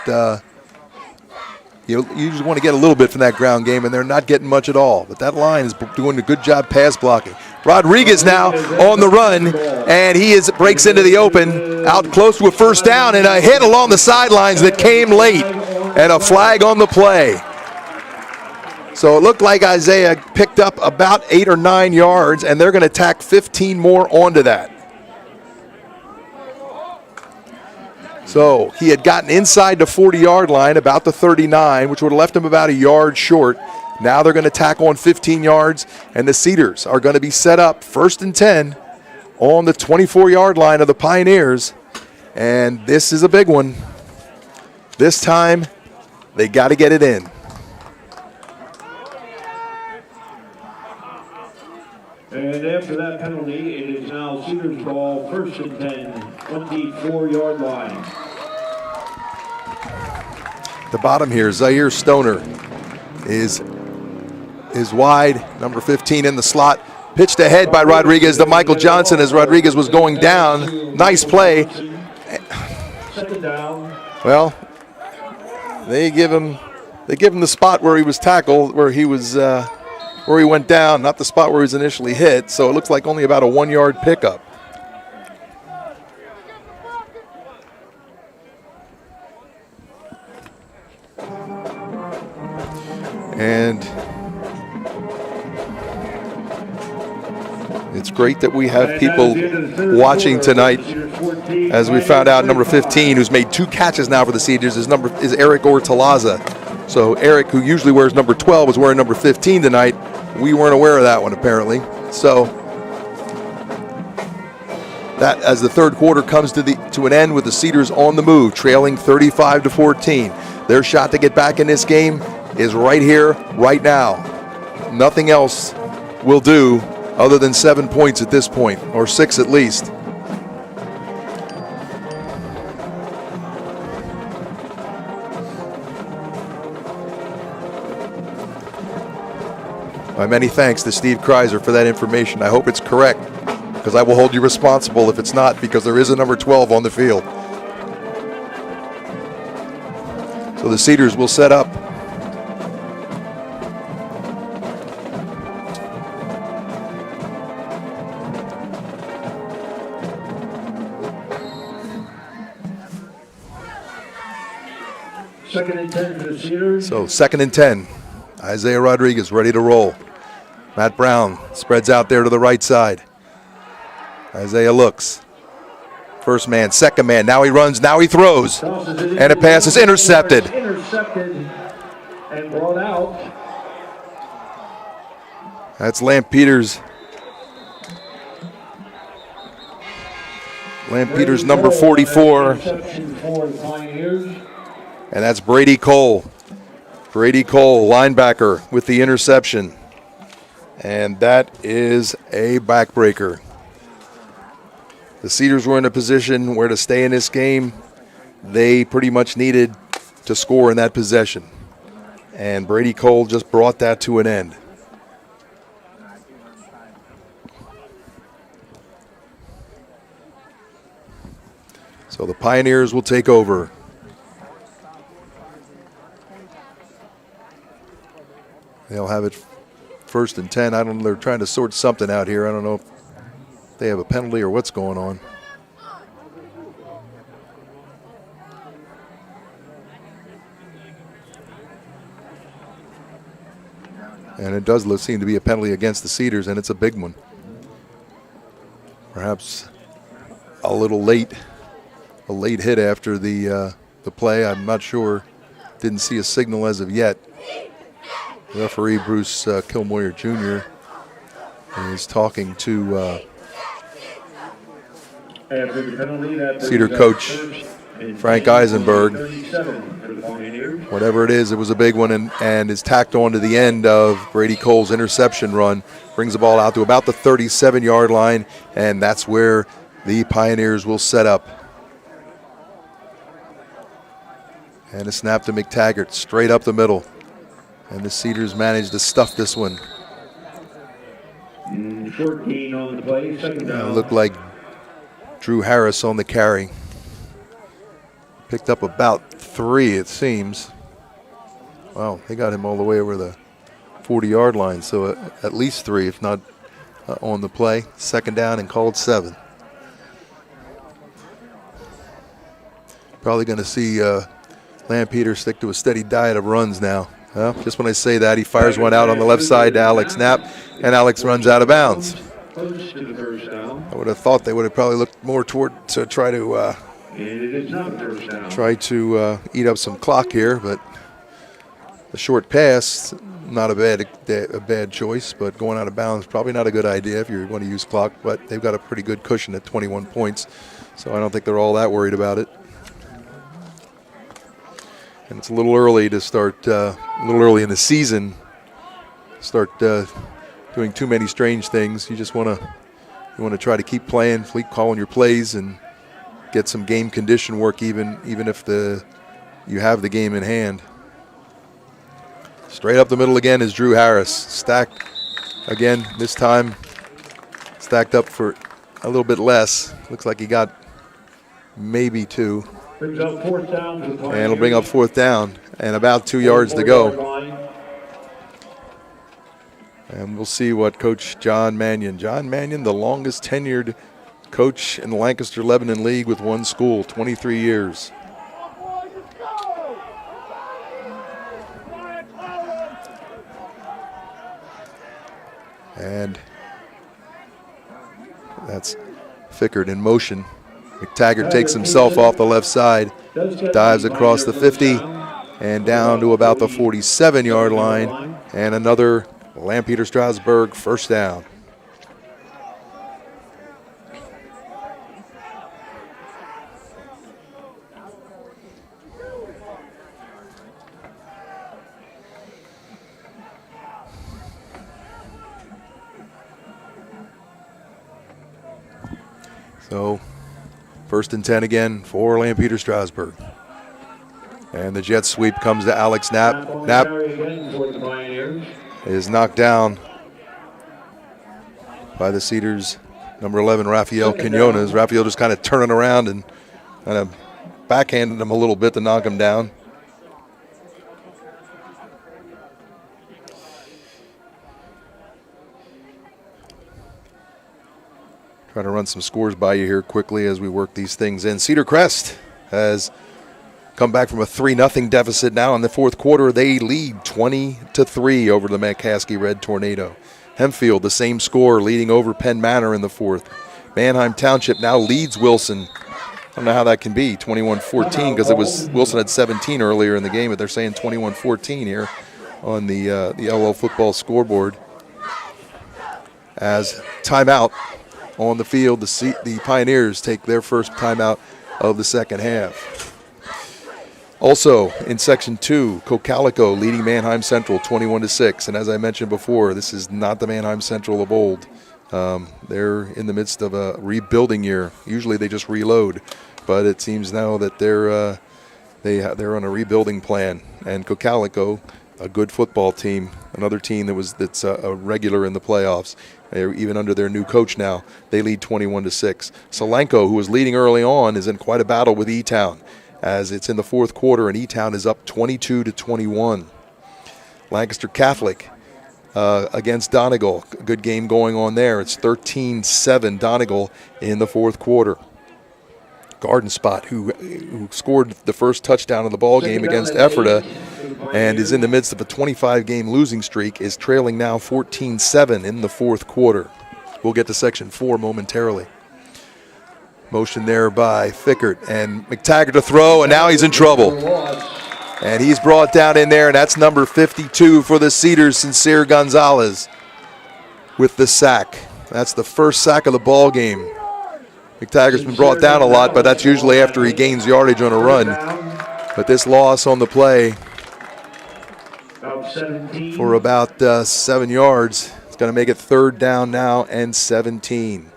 you usually want to get a little bit from that ground game, and they're not getting much at all. But that line is doing a good job pass blocking. Rodriguez now on the run, and he breaks into the open, out close to a first down, and a hit along the sidelines that came late, and a flag on the play. So it looked like Isaiah picked up about 8 or 9 yards, and they're going to tack 15 more onto that. So he had gotten inside the 40-yard line, about the 39, which would have left him about a yard short. Now they're going to tack on 15 yards, and the Cedars are going to be set up 1st and 10 on the 24-yard line of the Pioneers. And this is a big one. This time, they got to get it in. And after that penalty, it is now Cedars ball, 1st and 10, 24-yard line. The bottom here, Zaire Stoner is wide, number 15 in the slot. Pitched ahead by Rodriguez to Michael Johnson as Rodriguez was going down. Nice play. Second down. Well, they give him the spot where he was tackled, where he went down, not the spot where he was initially hit. So it looks like only about a 1-yard pickup. And it's great that we have people watching tonight. As we found out, number 15, who's made 2 catches now for the Cedars, is Eric Ortalaza. So Eric, who usually wears number 12, was wearing number 15 tonight. We weren't aware of that one, apparently. So that, as the third quarter comes to an end with the Cedars on the move, trailing 35-14. Their shot to get back in this game is right here, right now. Nothing else will do other than 7 points at this point, or 6 at least. My many thanks to Steve Kreiser for that information. I hope it's correct, because I will hold you responsible if it's not, because there is a number 12 on the field. So the Cedars will set up. Second and 10 for the Cedars. So 2nd and 10. Isaiah Rodriguez ready to roll. Matt Brown spreads out there to the right side. Isaiah looks. First man, second man. Now he runs, now he throws. And a pass is intercepted. Intercepted and brought out. That's Lampeter's number 44. Interception for the Pioneers. And that's Brady Cole. Brady Cole, linebacker, with the interception. And that is a backbreaker. The Cedars were in a position where to stay in this game, they pretty much needed to score in that possession. And Brady Cole just brought that to an end. So the Pioneers will take over. They'll have it 1st and 10. I don't know. They're trying to sort something out here. I don't know if they have a penalty or what's going on. And it does seem to be a penalty against the Cedars, and it's a big one. Perhaps a little late, a late hit after the play. I'm not sure. Didn't see a signal as of yet. Referee Bruce Kilmoyer Jr. is talking to Cedar coach Frank Eisenberg. Whatever it is, it was a big one and is tacked on to the end of Brady Cole's interception run. Brings the ball out to about the 37-yard line, and that's where the Pioneers will set up. And a snap to McTaggart, straight up the middle. And the Cedars managed to stuff this one. 14 on the play, second down. It looked like Drew Harris on the carry. Picked up about 3, it seems. Wow, they got him all the way over the 40-yard line, so at least 3, if not on the play. Second down and called 7. Probably going to see Lampeter stick to a steady diet of runs now. Well, just when I say that, he fires one out on the left side to Alex Knapp, and Alex runs out of bounds. I would have thought they would have probably looked more toward to try to eat up some clock here, but the short pass, not a bad choice, but going out of bounds probably not a good idea if you want to use clock. But they've got a pretty good cushion at 21 points, so I don't think they're all that worried about it. And it's a little early to start, a little early in the season, start doing too many strange things. You just want to try to keep playing, keep calling your plays, and get some game condition work, even if you have the game in hand. Straight up the middle again is Drew Harris. Stacked again, this time stacked up for a little bit less. Looks like he got maybe 2. Brings up 4th down. And it'll bring up 4th down and about 2 yards to go. And we'll see what Coach John Mannion, the longest tenured coach in the Lancaster Lebanon League with one school, 23 years. And that's Fickard in motion. McTaggart takes himself off the left side, dives across the 50 and down to about the 47-yard line, and another Lampeter-Strasburg first down. So 1st and 10 again for Lampeter-Strasburg. And the jet sweep comes to Alex Knapp. Knapp is knocked down by the Cedars, number 11, Rafael Quinones. Rafael just kind of turning around and kind of backhanded him a little bit to knock him down. Trying to run some scores by you here quickly as we work these things in. Cedar Crest has come back from a 3-0 deficit now in the 4th quarter. They lead 20-3 over the McCaskey Red Tornado. Hempfield, the same score, leading over Penn Manor in the 4th. Manheim Township now leads Wilson. I don't know how that can be, 21-14, because it was Wilson had 17 earlier in the game, but they're saying 21-14 here on the LO football scoreboard. As timeout on the field, the Pioneers take their first timeout of the second half. Also in Section 2, Cocalico leading Manheim Central 21-6. And as I mentioned before, this is not the Manheim Central of old. They're in the midst of a rebuilding year. Usually they just reload, but it seems now that they're on a rebuilding plan. And Cocalico a good football team, another team that's a regular in the playoffs. They're even under their new coach now. They lead 21-6. Solanco, who was leading early on, is in quite a battle with E-Town as it's in the fourth quarter, and E-Town is up 22-21. Lancaster Catholic against Donegal. A good game going on there. It's 13-7 Donegal in the fourth quarter. Garden Spot, who scored the first touchdown of the ball game against Ephrata and is in the midst of a 25-game losing streak, is trailing now 14-7 in the fourth quarter. We'll get to Section 4 momentarily. Motion there by Fickert, and McTaggart to throw, and now he's in trouble. And he's brought down in there, and that's number 52 for the Cedars, Sincere Gonzalez, with the sack. That's the first sack of the ball game. McTaggart's been brought down a lot, but that's usually after he gains yardage on a run. But this loss on the play for about 7 yards, it's going to make it 3rd down now and 17.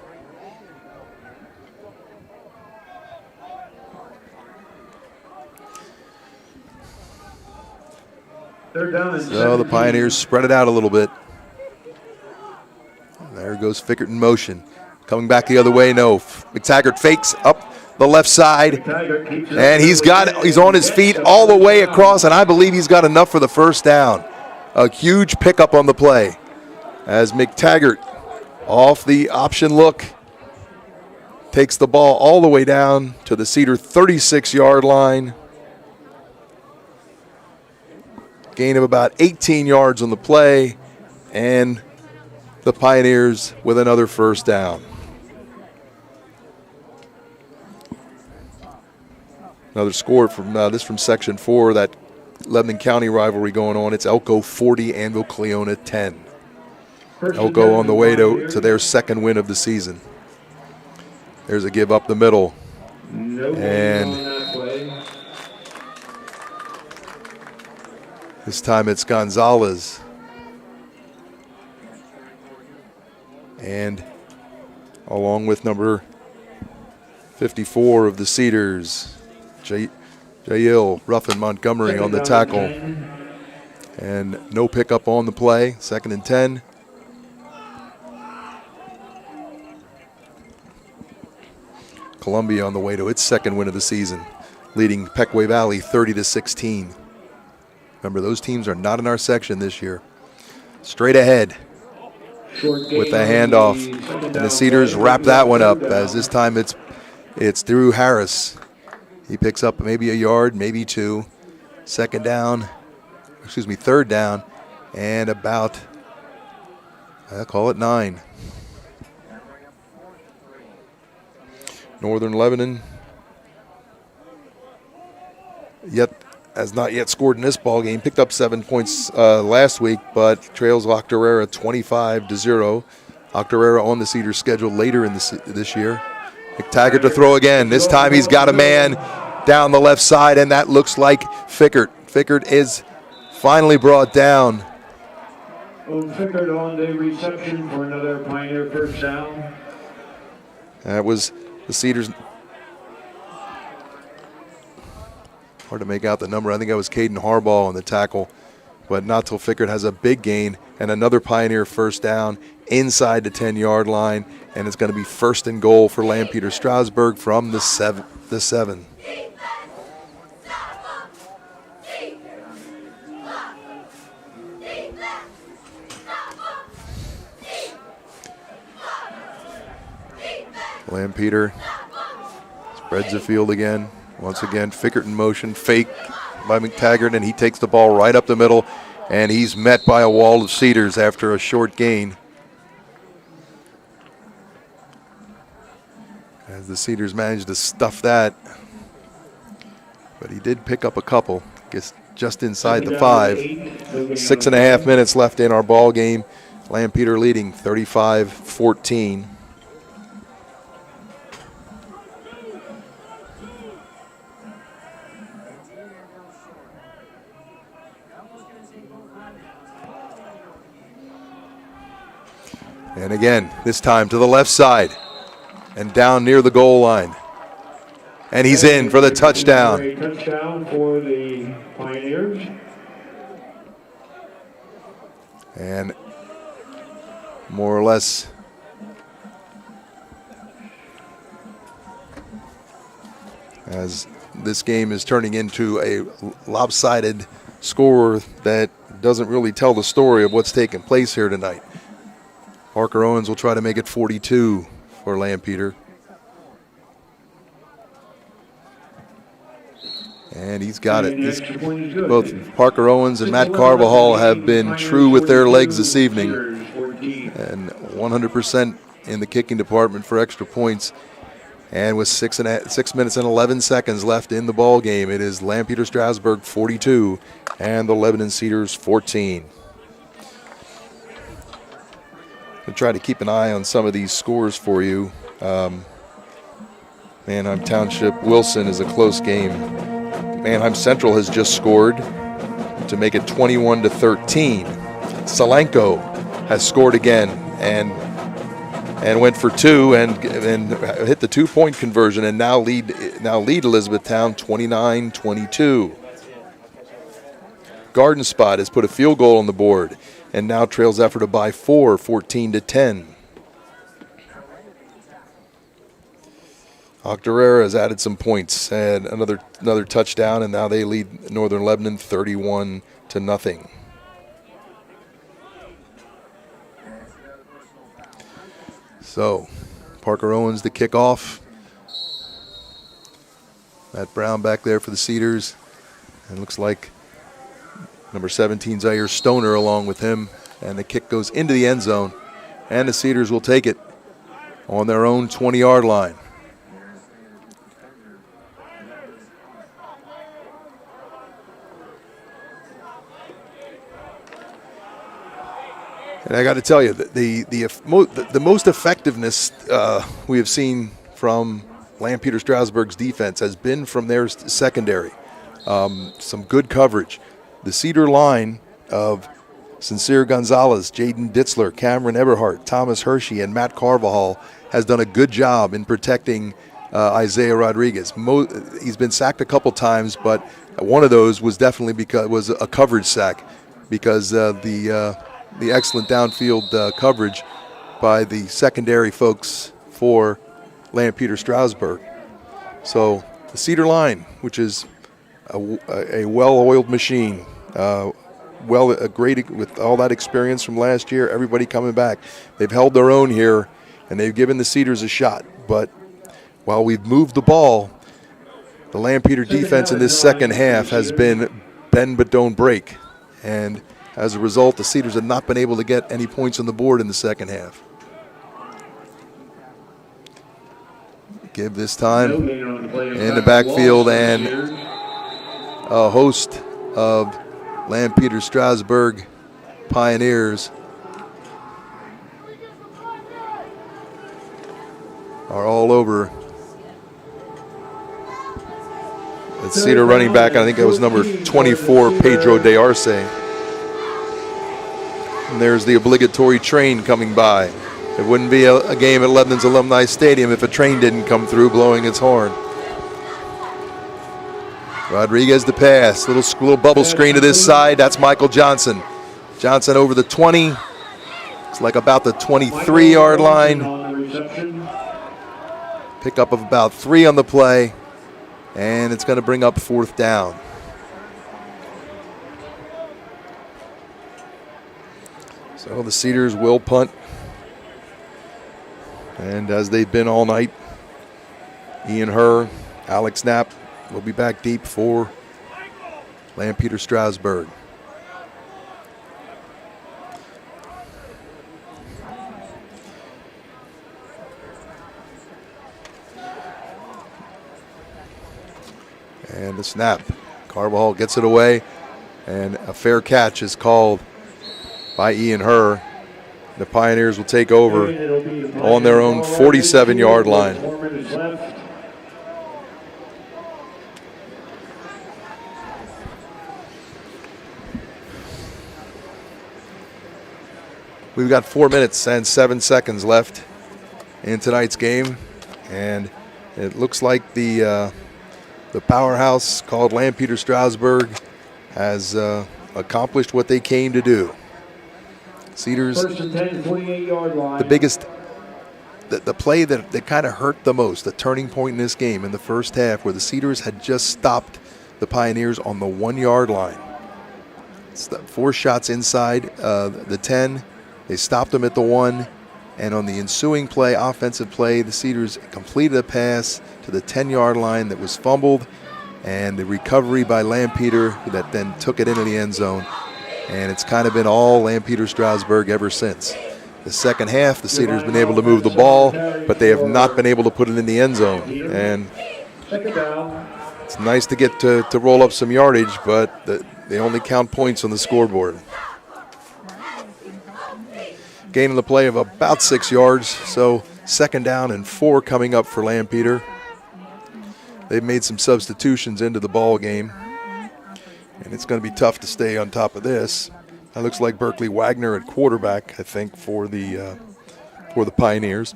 So the Pioneers spread it out a little bit. There goes Fickert in motion. Coming back the other way, no. McTaggart fakes up the left side, and he's on his feet all the way across, and I believe he's got enough for the first down. A huge pickup on the play as McTaggart, off the option look, takes the ball all the way down to the Cedar 36-yard line. Gain of about 18 yards on the play, and the Pioneers with another first down. Another score from from Section 4, that Lebanon County rivalry going on. It's Elko 40, Anvil Cleona 10. Elko on the way to their second win of the season. There's a give up the middle. And this time it's Gonzalez. And along with number 54 of the Cedars, Jail Ruffin Montgomery on the tackle. And no pickup on the play. 2nd and 10. Columbia on the way to its second win of the season, leading Pequay Valley 30-16. Remember, those teams are not in our section this year. Straight ahead with the handoff. And the Cedars wrap that one up, as this time it's Drew Harris. He picks up maybe a yard, maybe 2. 3rd down, and about, I'll call it 9. Northern Lebanon has not yet scored in this ball game. Picked up 7 points last week, but trails Octorara 25-0. Octorara on the Cedars schedule later in this year. McTaggart to throw again. This time he's got a man down the left side, and that looks like Fickert. Fickert is finally brought down. Fickert on the reception for another Pioneer first down. That was the Cedars. Hard to make out the number. I think that was Caden Harbaugh on the tackle, but not till Fickert has a big gain and another Pioneer first down inside the 10-yard line, and it's going to be 1st and goal for Lampeter-Strasburg from the 7. Lampeter spreads the field again. Once again, Fickert in motion, fake by McTaggart, and he takes the ball right up the middle, and he's met by a wall of Cedars after a short gain. As the Cedars managed to stuff that, but he did pick up a couple, just inside the 5. 6.5 minutes left in our ball game. Lampeter leading 35-14. And again, this time to the left side and down near the goal line. And he's in for the touchdown. Touchdown for the Pioneers. And more or less as this game is turning into a lopsided score that doesn't really tell the story of what's taking place here tonight. Parker Owens will try to make it 42 for Lampeter. And he's got it. Both Parker Owens and Matt Carvajal have been true with their legs this evening. And 100% in the kicking department for extra points. And with 6 minutes and 11 seconds left in the ball game, it is Lampeter-Strasburg 42 and the Lebanon Cedars 14. I'll try to keep an eye on some of these scores for you. Manheim Township Wilson is a close game. Manheim Central has just scored to make it 21-13. Solanco has scored again and went for 2 and hit the 2-point conversion and now lead Elizabethtown 29-22. Garden Spot has put a field goal on the board and now trails Ephrata by 4, 14-10. Octorara has added some points, had another touchdown, and now they lead Northern Lebanon 31-0. So, Parker Owens to kick off. Matt Brown back there for the Cedars. And looks like number 17, Zaire Stoner, along with him. And the kick goes into the end zone. And the Cedars will take it on their own 20-yard line. And I got to tell you, the most effectiveness we have seen from Lampeter-Strasburg's defense has been from their secondary. Some good coverage. The Cedar line of Sincere Gonzalez, Jaden Ditzler, Cameron Eberhardt, Thomas Hershey, and Matt Carvajal has done a good job in protecting Isaiah Rodriguez. He's been sacked a couple times, but one of those was definitely was a coverage sack because the excellent downfield coverage by the secondary folks for Lampeter-Strasburg. So the Cedar line, which is a well-oiled machine, great with all that experience from last year, everybody coming back. They've held their own here, and they've given the Cedars a shot. But while we've moved the ball, the Lampeter defense in this second half has been bend but don't break. And as a result, the Cedars have not been able to get any points on the board in the second half. Give this time in the backfield, and a host of Lampeter-Strasburg Pioneers are all over. The Cedar running back, I think that was number 24, Pedro De Arce. And there's the obligatory train coming by. It wouldn't be a game at Lebanon's Alumni Stadium if a train didn't come through blowing its horn. Rodriguez to pass. Little bubble screen to this side. That's Michael Johnson. Johnson over the 20. It's like about the 23-yard line. Pickup of about 3 on the play. And it's going to bring up 4th down. So the Cedars will punt. And as they've been all night, Ian Herr, Alex Knapp will be back deep for Lampeter-Strasburg. And the snap. Carvajal gets it away, and a fair catch is called by Ian Herr. The Pioneers will take over on their own 47-yard line. We've got 4 minutes and 7 seconds left in tonight's game, and it looks like the powerhouse called Lampeter-Strasburg has accomplished what they came to do. Cedars, First and 10, 28-yard line. the biggest, the play that kind of hurt the most, the turning point in this game in the first half, where the Cedars had just stopped the Pioneers on the 1-yard line. It's 4 shots inside the 10. They stopped them at the 1. And on the ensuing play, offensive play, the Cedars completed a pass to the 10-yard line that was fumbled, and the recovery by Lampeter that then took it into the end zone. And it's kind of been all Lampeter-Strasburg ever since. The second half, the Cedars been able to move the ball, but they have not been able to put it in the end zone. And it's nice to get to roll up some yardage, but they only count points on the scoreboard. Gain in the play of about 6 yards, so 2nd down and 4 coming up for Lampeter. They've made some substitutions into the ball game, and it's going to be tough to stay on top of this. That looks like Berkeley Wagner at quarterback, I think, for the Pioneers.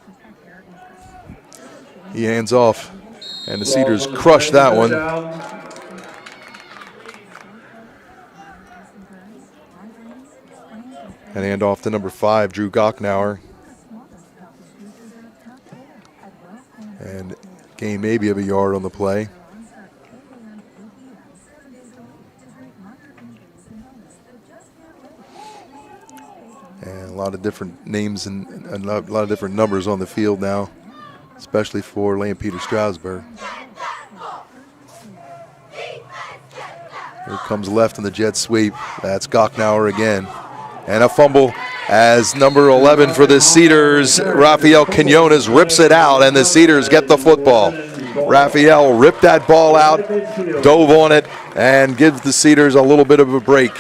He hands off, and the Cedars crush that one. And hand off to number 5, Drew Gocknauer. And gain maybe of a yard on the play. And a lot of different names and a lot of different numbers on the field now, especially for Lampeter-Strasburg. Here comes left in the jet sweep. That's Gocknauer again. And a fumble as number 11 for the Cedars, Rafael Quinones, rips it out, and the Cedars get the football. Rafael ripped that ball out, dove on it, and gives the Cedars a little bit of a break.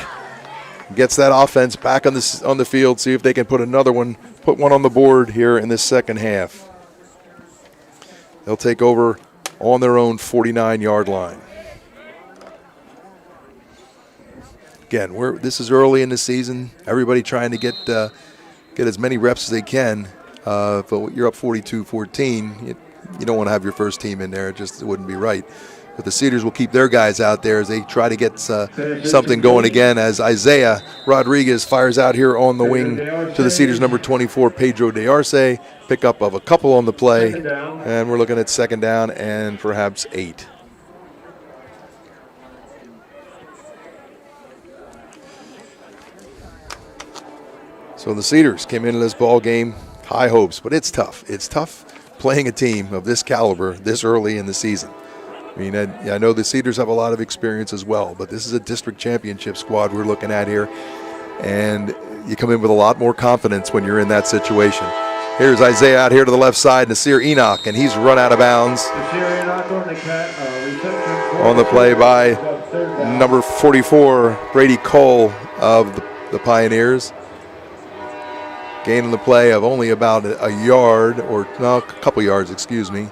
Gets that offense back on the field, see if they can put one on the board here in this second half. They'll take over on their own 49-yard line. Again, this is early in the season. Everybody trying to get as many reps as they can. But you're up 42-14. You don't want to have your first team in there. It wouldn't be right. But the Cedars will keep their guys out there as they try to get something going again, as Isaiah Rodriguez fires out here on the wing to the Cedars number 24, Pedro De Arce. Pickup of a couple on the play. And we're looking at 2nd down and perhaps 8. So the Cedars came into this ball game high hopes, but it's tough. It's tough playing a team of this caliber this early in the season. I mean, I know the Cedars have a lot of experience as well, but this is a district championship squad we're looking at here, and you come in with a lot more confidence when you're in that situation. Here's Isaiah out here to the left side, Nasir Enoch, and he's run out of bounds on the play by number 44, Brady Cole of the Pioneers. Gain in the play of only about a yard, or no, a couple yards, excuse me.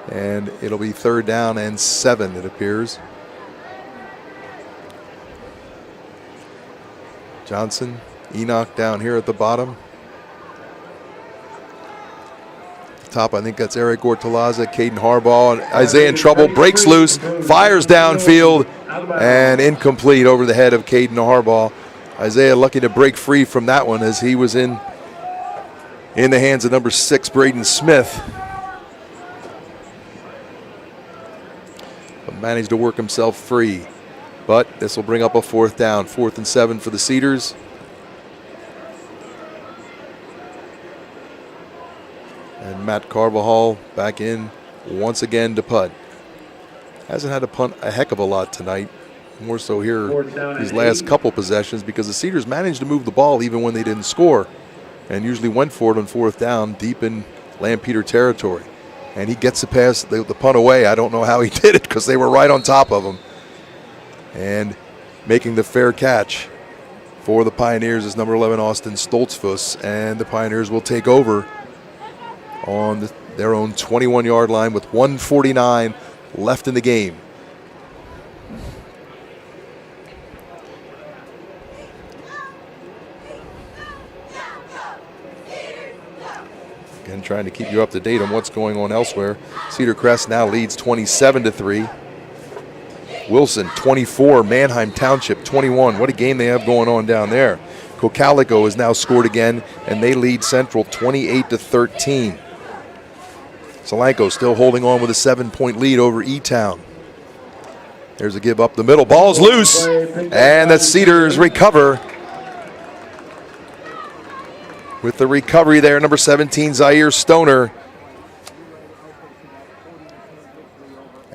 And it'll be 3rd down and 7, it appears. Johnson, Enoch down here at the bottom. The top, I think that's Eric Ortolaza, Caden Harbaugh, and Isaiah in trouble, breaks loose, fires downfield, and incomplete over the head of Caden Harbaugh. Isaiah lucky to break free from that one as he was in the hands of number 6, Braden Smith. But managed to work himself free. But this will bring up a 4th down. 4th and 7 for the Cedars. And Matt Carvajal back in once again to punt. Hasn't had to punt a heck of a lot tonight. More so here these last couple possessions, because the Cedars managed to move the ball even when they didn't score, and usually went for it on 4th down deep in Lampeter territory. And he gets the pass, the punt away. I don't know how he did it, because they were right on top of him. And making the fair catch for the Pioneers is number 11, Austin Stoltzfus. And the Pioneers will take over on their own 21-yard line with 1:49 left in the game. Again, trying to keep you up to date on what's going on elsewhere. Cedar Crest now leads 27-3. Wilson 24, Manheim Township 21. What a game they have going on down there. Cocalico has now scored again, and they lead Central 28-13. Solanco still holding on with a 7-point lead over E-Town. There's a give up the middle. Ball's loose, and the Cedars recover. With the recovery there, number 17, Zaire Stoner.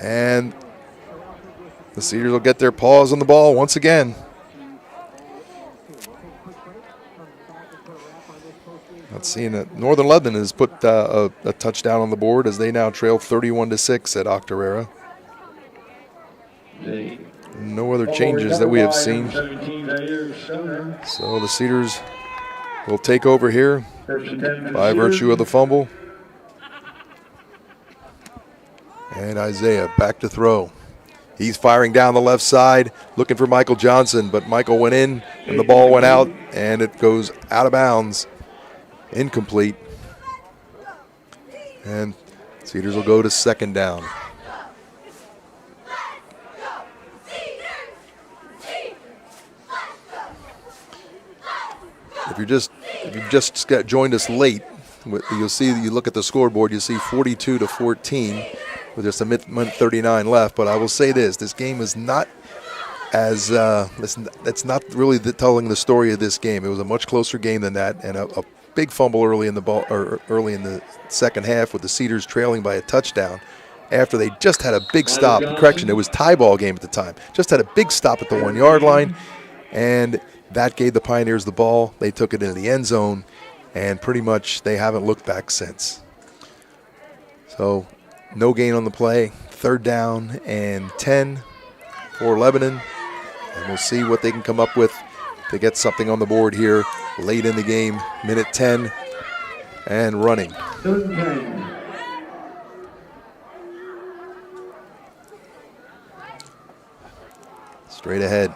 And the Cedars will get their paws on the ball once again. Let's see, Northern Lebanon has put a touchdown on the board as they now trail 31-6 at Octorara. No other changes that we have seen. So the Cedars will take over here by virtue of the fumble. And Isaiah back to throw. He's firing down the left side, looking for Michael Johnson, but Michael went in and the ball went out, and it goes out of bounds. Incomplete. And Cedars will go to second down. If you've just joined us late, you'll see, you look at the scoreboard, you see 42-14 with just a minute 39 left. But I will say this game is not as that's not really telling the story of this game. It was a much closer game than that, and a big fumble early in the second half with the Cedars trailing by a touchdown after they just had a big stop. Correction, it was tie ball game at the time. Just had a big stop at the 1 yard line, and that gave the Pioneers the ball. They took it into the end zone, and pretty much they haven't looked back since. So no gain on the play. Third down and 10 for Lebanon, and we'll see what they can come up with to get something on the board here late in the game. Minute 10 and running. Straight ahead.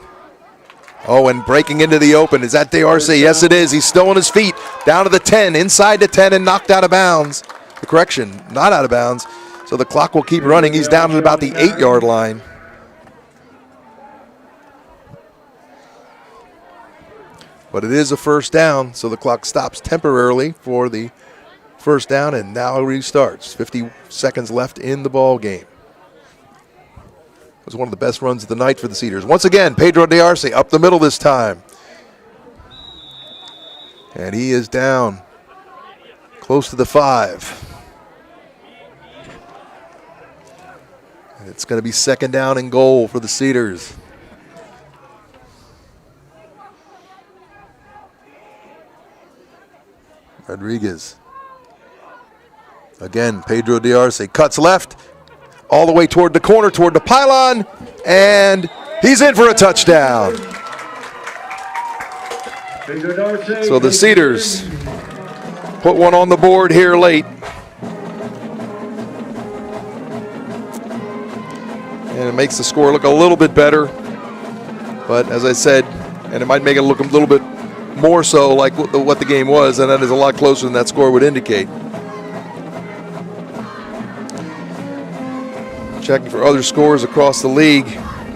Oh, and breaking into the open. Is that DeArce? Yes, it is. He's still on his feet. Down to the 10, inside the 10, and knocked out of bounds. Correction, not out of bounds. So the clock will keep running. He's down at about the 8 yard line. But it is a first down, so the clock stops temporarily for the first down, and now restarts. 50 seconds left in the ball game. It was one of the best runs of the night for the Cedars. Once again, Pedro DeArce up the middle this time. And he is down close to the 5. And it's going to be second down and goal for the Cedars. Rodriguez. Again, Pedro DeArce cuts left, all the way toward the corner, toward the pylon, and he's in for a touchdown. So the Cedars put one on the board here late. And it makes the score look a little bit better. But as I said, and it might make it look a little bit more so like what the game was, and that is a lot closer than that score would indicate. Checking for other scores across the league,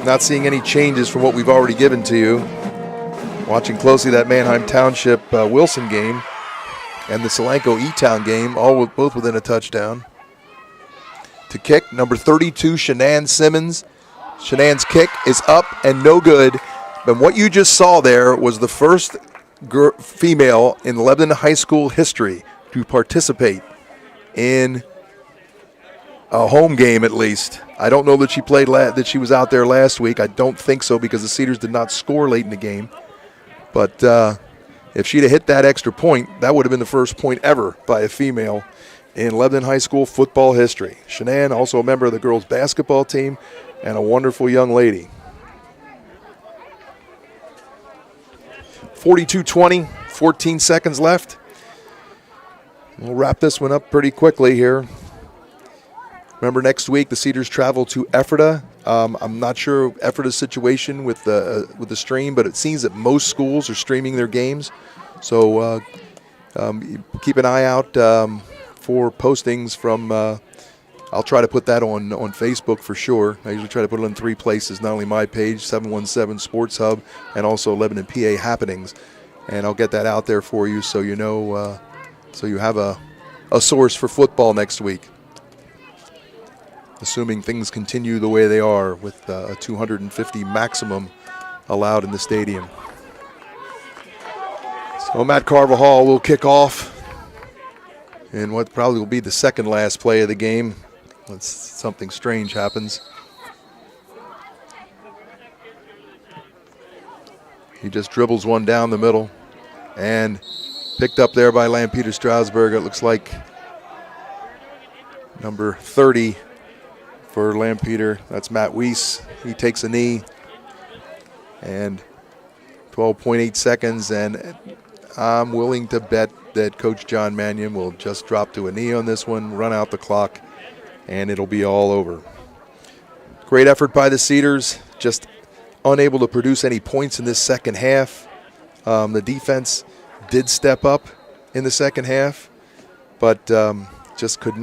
not seeing any changes from what we've already given to you. Watching closely that Manheim Township Wilson game and the Solanco E-Town game, both within a touchdown. To kick, number 32, Shanann Simmons. Shanann's kick is up and no good. And what you just saw there was the first female in Lebanon high school history to participate in a home game, at least. I don't know that she played that she was out there last week. I don't think so, because the Cedars did not score late in the game. But if she'd have hit that extra point, that would have been the first point ever by a female in Lebanon high school football history. Shanann, also a member of the girls basketball team, and a wonderful young lady. 42-20, 14 seconds left. We'll wrap this one up pretty quickly here. Remember, next week the Cedars travel to Ephrata. I'm not sure Ephrata's situation with the stream, but it seems that most schools are streaming their games. So keep an eye out for postings from. I'll try to put that on Facebook for sure. I usually try to put it in 3 places, not only my page, 717 Sports Hub, and also Lebanon PA Happenings. and I'll get that out there for you so you know, so you have a source for football next week. Assuming things continue the way they are with a 250 maximum allowed in the stadium. So Matt Carvajal will kick off in what probably will be the second last play of the game unless something strange happens. He just dribbles one down the middle and picked up there by Lampeter-Strasburg. It looks like number 30 for Lampeter. That's Matt Weiss. He takes a knee, and 12.8 seconds, and I'm willing to bet that Coach John Mannion will just drop to a knee on this one, run out the clock, and it'll be all over. Great effort by the Cedars, just unable to produce any points in this second half. The defense did step up in the second half, but just couldn't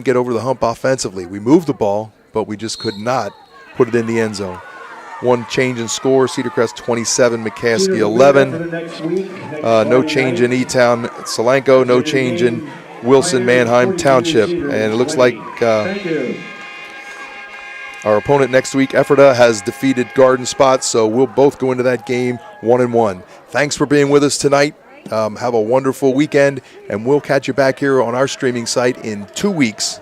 get over the hump offensively. We moved the ball, but we just could not put it in the end zone. One change in score, Cedar Crest 27, McCaskey 11. No change in E-Town, Solanco, no change in Wilson, Manheim Township. And it looks like our opponent next week, Ephrata, has defeated Garden Spot, so we'll both go into that game 1-1. Thanks for being with us tonight. Have a wonderful weekend, and we'll catch you back here on our streaming site in 2 weeks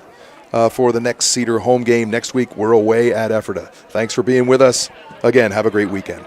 for the next Cedar home game. Next week, we're away at Ephrata. Thanks for being with us. Again, have a great weekend.